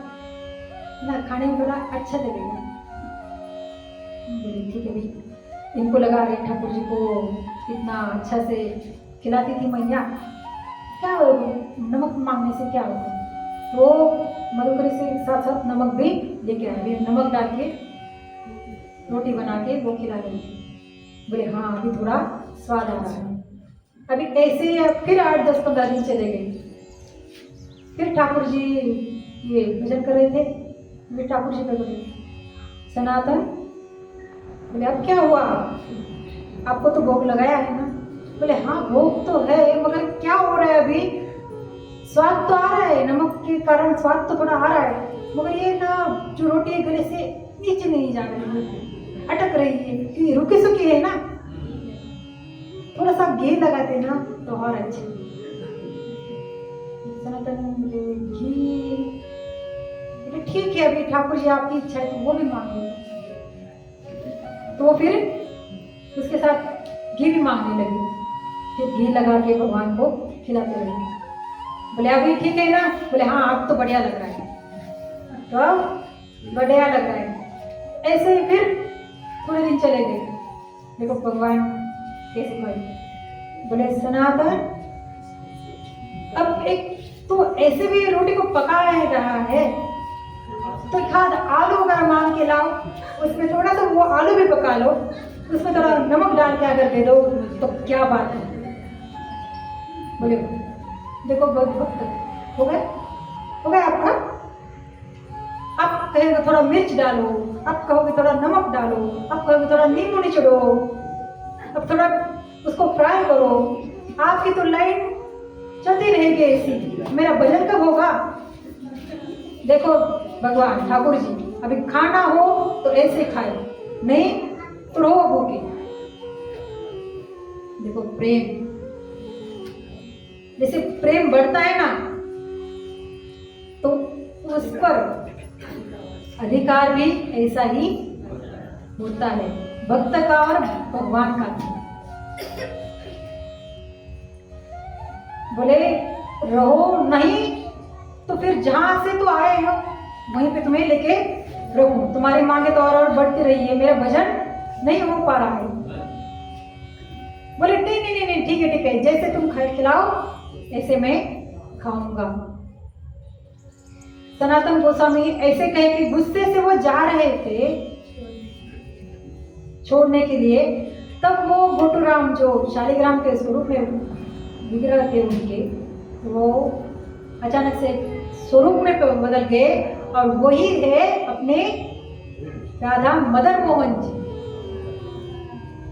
ना, खाने में थोड़ा अच्छा लगेगा। बोले ठीक है भाई। इनको लगा रहे ठाकुर जी को इतना अच्छा से खिलाती थी मैया, क्या हो नमक मांगने से क्या होगा। तो मधुकरी से साथ साथ नमक भी लेके आए, नमक डाल के रोटी बना के वो खिला रही थी। बोले हाँ अभी थोड़ा स्वाद आ रहा है। अभी ऐसे फिर 8-10-15 दिन चले गए, फिर ठाकुर जी ये भजन कर रहे थे। फिर ठाकुर जी बोले सनातन, बोले अब क्या हुआ, आपको तो भोग लगाया है ना? बोले हाँ भोग तो है, मगर क्या हो रहा है अभी, स्वाद तो आ रहा है, नमक के कारण स्वाद तो थोड़ा आ रहा है, मगर ये ना जो रोटी है गले से नीचे नहीं जा रही है, अटक रही है, क्योंकि रुकी सुखी है ना। थोड़ा सा घी लगाते ना तो और अच्छा। सनातन घी, ठीक है अभी ठाकुर जी आपकी इच्छा है तो वो भी मांग लो। तो फिर उसके साथ घी भी मांगने लगी, फिर घी लगा के भगवान को खिलाते रहे। बोले अभी ठीक है ना? बोले हाँ आप तो बढ़िया लग रहा है, तो बढ़िया लग रहा है। ऐसे ही फिर थोड़े दिन चले गए। देखो भगवान कैसे भाई। बोले सनातन अब एक तो ऐसे भी रोटी को पका रहा है, तो खाद आलू अगर मांग के लाओ, उसमें थोड़ा सा वो आलू भी पका लो, उसमें थोड़ा नमक डाल के अगर दे दो तो क्या बात है। बोले देखो भक्त हो गए आपका। आप कहेंगे थोड़ा मिर्च डालो, आप कहोगे थोड़ा नमक डालो, आप कहोगे थोड़ा नींबू निचोड़ो, अब थोड़ा उसको फ्राई करो, आपकी तो लाइन चलती रहेगी ऐसी, मेरा भजन कब होगा। देखो भगवान ठाकुर जी अभी खाना हो तो ऐसे खाए, नहीं तो रो भूखे। देखो प्रेम, जैसे प्रेम बढ़ता है ना तो उस पर अधिकार भी ऐसा ही होता है, भक्त का और भगवान का। बोले रहो नहीं तो फिर जहां से तो आए हो वहीं पे तुम्हें लेके रहो, तुम्हारी मांगे तो और बढ़ती रही है, मेरा भजन नहीं हो पा रहा है। बोले नहीं नहीं नहीं ठीक है, जैसे तुम खिलाओ ऐसे मैं खाऊंगा। सनातन गोस्वामी ऐसे कहे कि गुस्से से वो जा रहे थे छोड़ने के लिए, तब वो गोटूराम जो शालिग्राम के स्वरूप में विग्रह थे उनके, वो अचानक से स्वरूप में बदल गए और वही है अपने राधा मदन मोहन जी।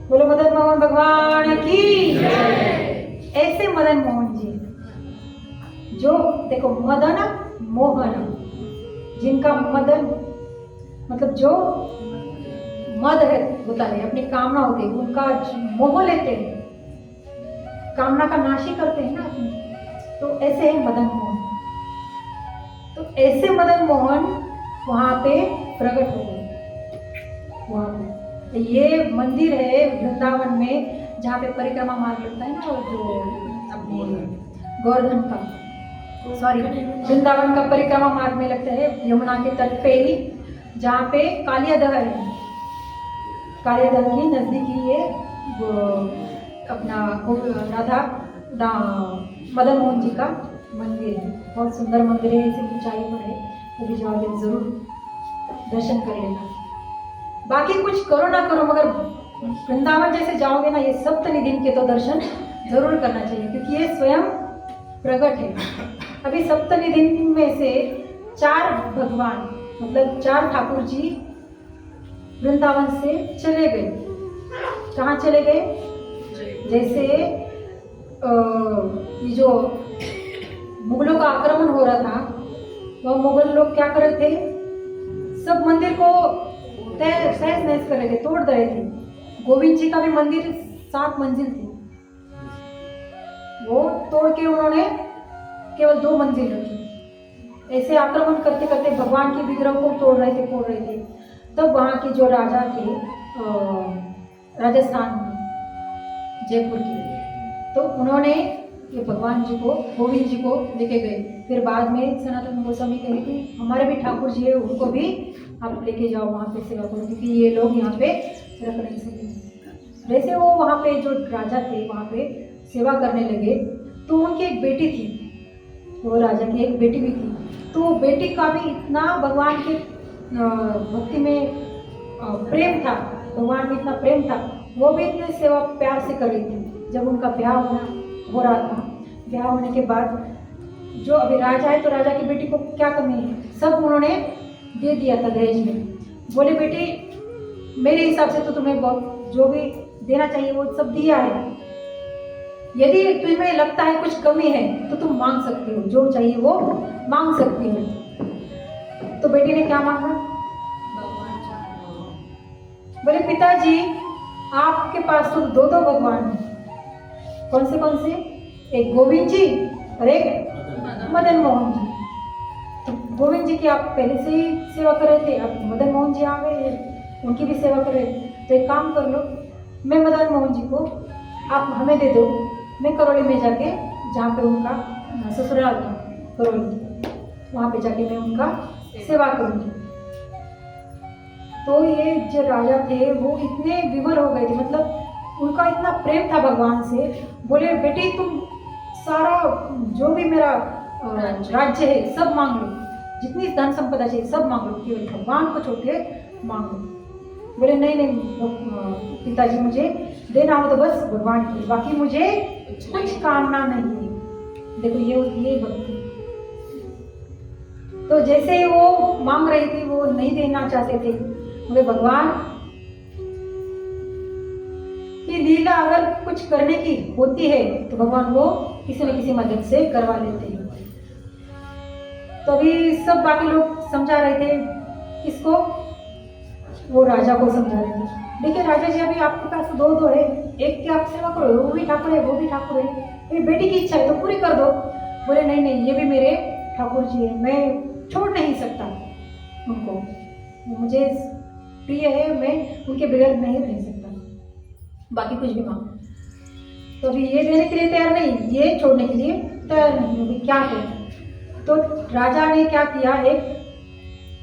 बोलो मदन मोहन भगवान की। ऐसे मदन मोहन जी जो देखो मदन मोहन, जिनका मदन मतलब जो मद है होता है, अपनी कामना होती है, उनका मोह लेते हैं, कामना का नाशी करते हैं ना अपनी, तो ऐसे है मदन मोहन। तो ऐसे मदन मोहन वहां पे प्रकट हो गए। वहां पे ये मंदिर है वृंदावन में, जहाँ पे परिक्रमा मार्ग लगता है ना, और जो अपने गोवर्धन का वृंदावन का परिक्रमा मार्ग में लगता है, यमुना के तट पे ही, जहाँ पे कालियादह है, कालियादह की नजदीकी ये अपना राधा मदन मोहन जी का मंदिर है। बहुत सुंदर मंदिर है, इसे ऊंचाई पर है, कभी जाओगे जरूर दर्शन कर लेना। बाकी कुछ करो ना करो, मगर वृंदावन जैसे जाओगे ना, ये सप्तनिधि के तो दर्शन जरूर करना चाहिए, क्योंकि ये स्वयं प्रकट है। अभी सप्तनिधि में से 4 भगवान मतलब 4 ठाकुर जी वृंदावन से चले गए। कहाँ चले गए? जैसे ये जो मुगलों का आक्रमण हो रहा था, वह मुगल लोग क्या कर रहे थे, सब मंदिर को तहस नहस कर रहे थे, तोड़ रहे थे। गोविंद जी का भी मंदिर 7 मंजिल थी, वो तोड़ के उन्होंने केवल 2 मंजिल रखी। ऐसे आक्रमण करते करते भगवान के विग्रह को तोड़ रहे थे, फोड़ रहे थे। तब वहाँ के जो राजा थे राजस्थान में, जयपुर के, तो उन्होंने ये भगवान जी को, गोविंद जी को लेके गए। फिर बाद में सनातन गोस्वामी कहे कि हमारे भी ठाकुर जी है, उनको भी आप लेके जाओ वहाँ पे सेवा करो, क्योंकि ये लोग यहाँ पे रख नहीं सकते। वैसे वो वहाँ पे जो राजा थे वहाँ पे सेवा करने लगे, तो उनकी एक बेटी थी, वो राजा की एक बेटी भी थी। तो वो बेटी का भी इतना भगवान के भक्ति में प्रेम था, भगवान में इतना प्रेम था, वो भी इतनी सेवा प्यार से कर रही थी। जब उनका ब्याह हो रहा था, ब्याह होने के बाद जो अभी राजा है, तो राजा की बेटी को क्या कमी है, सब उन्होंने दे दिया था दहेज में। बोले बेटी मेरे हिसाब से तो तुम्हें बहुत जो भी देना चाहिए वो सब दिया है, यदि तुम्हें लगता है कुछ कमी है तो तुम मांग सकती हो, जो चाहिए वो मांग सकती हो। तो बेटी ने क्या मांगा? बोले पिताजी आपके पास तो 2 भगवान हैं। कौन से? एक गोविंद जी और एक मदन मोहन जी। तो गोविंद जी की आप पहले से ही सेवा कर रहे थे, अब मदन मोहन जी आ गए, उनकी भी सेवा कर रहे थे। तो एक काम कर लो, मैं मदन मोहन जी को आप हमें दे दो, मैं करौली में जाके, जहाँ पे उनका ससुराल था करौली, वहाँ पे जाके मैं उनका सेवा करूँगी। तो ये जो राजा थे वो इतने विवल हो गए थे, मतलब उनका इतना प्रेम था भगवान से। बोले बेटी तुम सारा जो भी मेरा राज्य है सब मांग लो, जितनी धन संपदा चाहिए सब मांग लो, केवल भगवान को छोड़ के मांग लो। बोले नहीं पिताजी मुझे देना हो तो बस भगवान की, बाकी मुझे कुछ कामना नहीं है। देखो ये भक्ति। तो जैसे ही वो मांग रही थी, वो नहीं देना चाहते थे, बोले भगवान की लीला अगर कुछ करने की होती है तो भगवान वो किसी न किसी मदद से करवा लेते हैं। तभी सब बाकी लोग समझा रहे थे, किसको? वो राजा को समझा रहे थे, देखिए राजा जी अभी आपके पास 2 है, एक की आप सेवा करो, वो भी ठाकुर है, वो भी ठाकुर है, मेरी बेटी की इच्छा है तो पूरी कर दो। बोले नहीं ये भी मेरे ठाकुर जी है, मैं छोड़ नहीं सकता उनको, मुझे प्रिय है, मैं उनके बगैर नहीं रह सकता, बाकी कुछ भी मांगो। तो अभी ये देने के लिए तैयार नहीं, ये छोड़ने के लिए तैयार नहीं, अभी क्या करें? तो राजा ने क्या किया, एक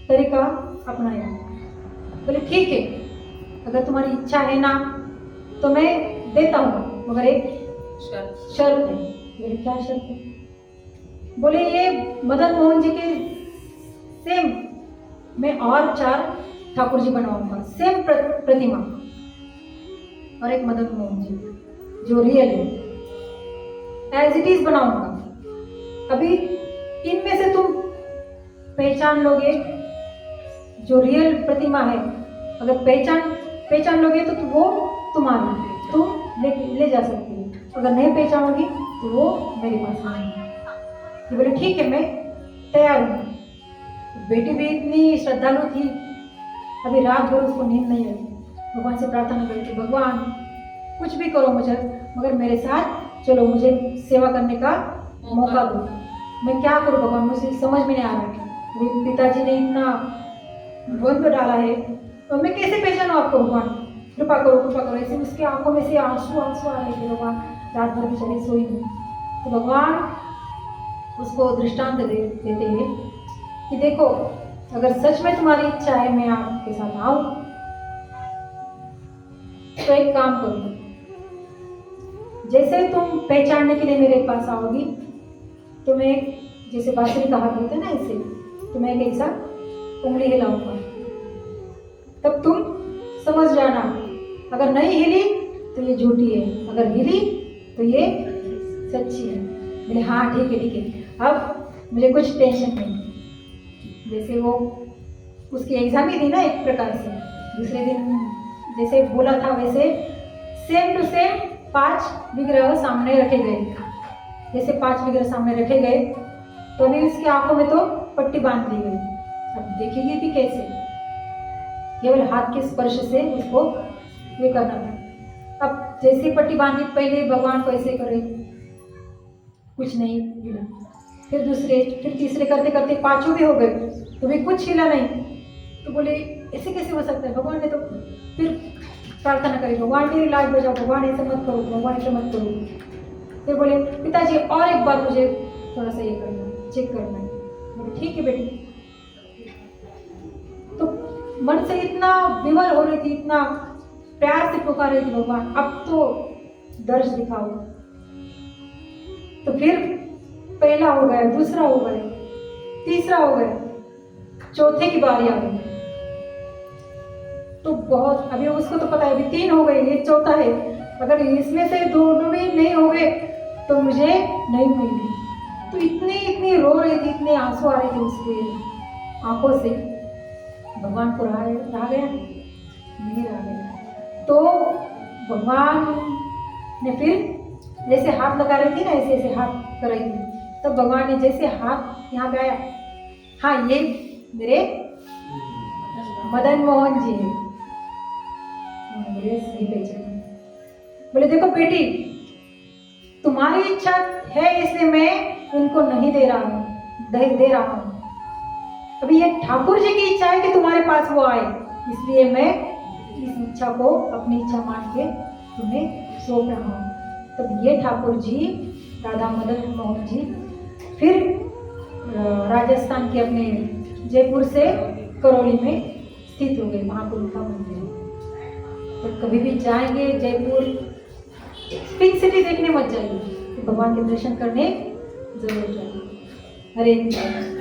तरीका अपनाया। बोले ठीक है, अगर तुम्हारी इच्छा है ना तो मैं देता हूँ, मगर एक शर्त है। बोले क्या शर्त है? बोले ये मदन मोहन जी के सेम मैं और 4 ठाकुर जी बनवाऊंगा, सेम प्रतिमा, और एक मदन मोहन जी जो रियल है एज इट इज बनाऊंगा। अभी इनमें से तुम पहचान लोगे जो रियल प्रतिमा है, अगर पहचान लोगे तो वो तुम्हारी, तुम ले जा सकती हो, अगर नहीं पहचानोगी तो वो मेरे पास आएंगे। बोले ठीक है मैं तैयार हूँ। बेटी भी इतनी श्रद्धालु थी, अभी रात भर उसको नींद नहीं आई, भगवान से प्रार्थना करती, भगवान कुछ भी करो मुझे, मगर मेरे साथ चलो, मुझे सेवा करने का मौका दो, मैं क्या करूँ भगवान, मुझे समझ में नहीं आ रहा है। पिताजी ने इतना द्वंद डाला है, तो मैं कैसे पहचानूँ आपको भगवान, कृपा करो। ऐसे उसके आंखों में से आंसू आ रहे थे, भगवान रात भर बेचारी सोई नहीं। तो भगवान उसको दृष्टांत देते हैं कि देखो अगर सच में तुम्हारी इच्छा है मैं आपके साथ आऊं तो एक काम करो, जैसे तुम पहचानने के लिए मेरे पास आओगी तो मैं जैसे बांसुरी का हाथ होता है ना, ऐसे तो मैं एक ऐसा उंगली हिलाऊंगा, तब तुम समझ जाना, अगर नहीं हिली तो ये झूठी है, अगर हिली तो ये सच्ची है। मैंने हाँ ठीक है, अब मुझे कुछ टेंशन नहीं। जैसे वो उसकी एग्जाम ही थी ना एक प्रकार से, दूसरे दिन जैसे बोला था वैसे सेम टू सेम 5 विग्रह सामने रखे गए। जैसे 5 विग्रह सामने रखे गए तो अभी उसकी आंखों में तो पट्टी बांध दी गई। अब देखेगी भी कैसे, केवल हाथ के स्पर्श से उसको ये करना था। अब जैसी पट्टी बांधी पहले भगवान को ऐसे करे, कुछ नहीं हिला। फिर दूसरे, फिर तीसरे करते करते 5 भी हो गए तो भी कुछ हिला नहीं। तो बोले ऐसे कैसे हो सकता है, भगवान ने तो। फिर प्रार्थना करी, भगवान मेरी लाज बजाओ, भगवान ऐसे मत करो, भगवान ऐसे मत करो। फिर बोले पिताजी और एक बार मुझे थोड़ा सा ये करना, चेक करना है। बोले ठीक है बेटी। तो मन से इतना विवल हो रही थी, इतना प्यार से पुकार रही थी, भगवान अब तो दर्श दिखाओ। तो फिर पहला हो गया, दूसरा हो गया, तीसरा हो गया, चौथे की बारी आ गई। तो बहुत, अभी उसको तो पता है अभी 3 हो गए, ये चौथा है, अगर इसमें से दोनों भी नहीं हो गए तो मुझे नहीं मिलेगी। तो इतनी रो रही थी, इतने आंसू आ रहे थे उसके आंखों से। भगवान को रहा गया नहीं रहा गया। तो भगवान ने फिर जैसे हाथ लगा रही थी ना, ऐसे ऐसे हाथ कर रही थी, तो भगवान ने जैसे हाथ यहाँ पे आया, हाँ ये मेरे मदन मोहन जी है। बोले सही पहचान। बोले देखो बेटी, तुम्हारी इच्छा है इसलिए मैं उनको नहीं दे रहा हूँ, दे रहा हूँ। अभी ये ठाकुर जी की इच्छा है कि तुम्हारे पास वो आए, इसलिए मैं इस इच्छा को अपनी इच्छा मान के तुम्हें सौंप रहा हूँ। तब ये ठाकुर जी, राधा मदन मोहन जी, फिर राजस्थान के अपने जयपुर से करौली में स्थित हो गए, महाकुंभ का मंदिर। तो कभी भी जाएंगे जयपुर, पिंक सिटी देखने मत जाइए, तो भगवान के दर्शन करने जरूर जाइए। हरे कृष्ण।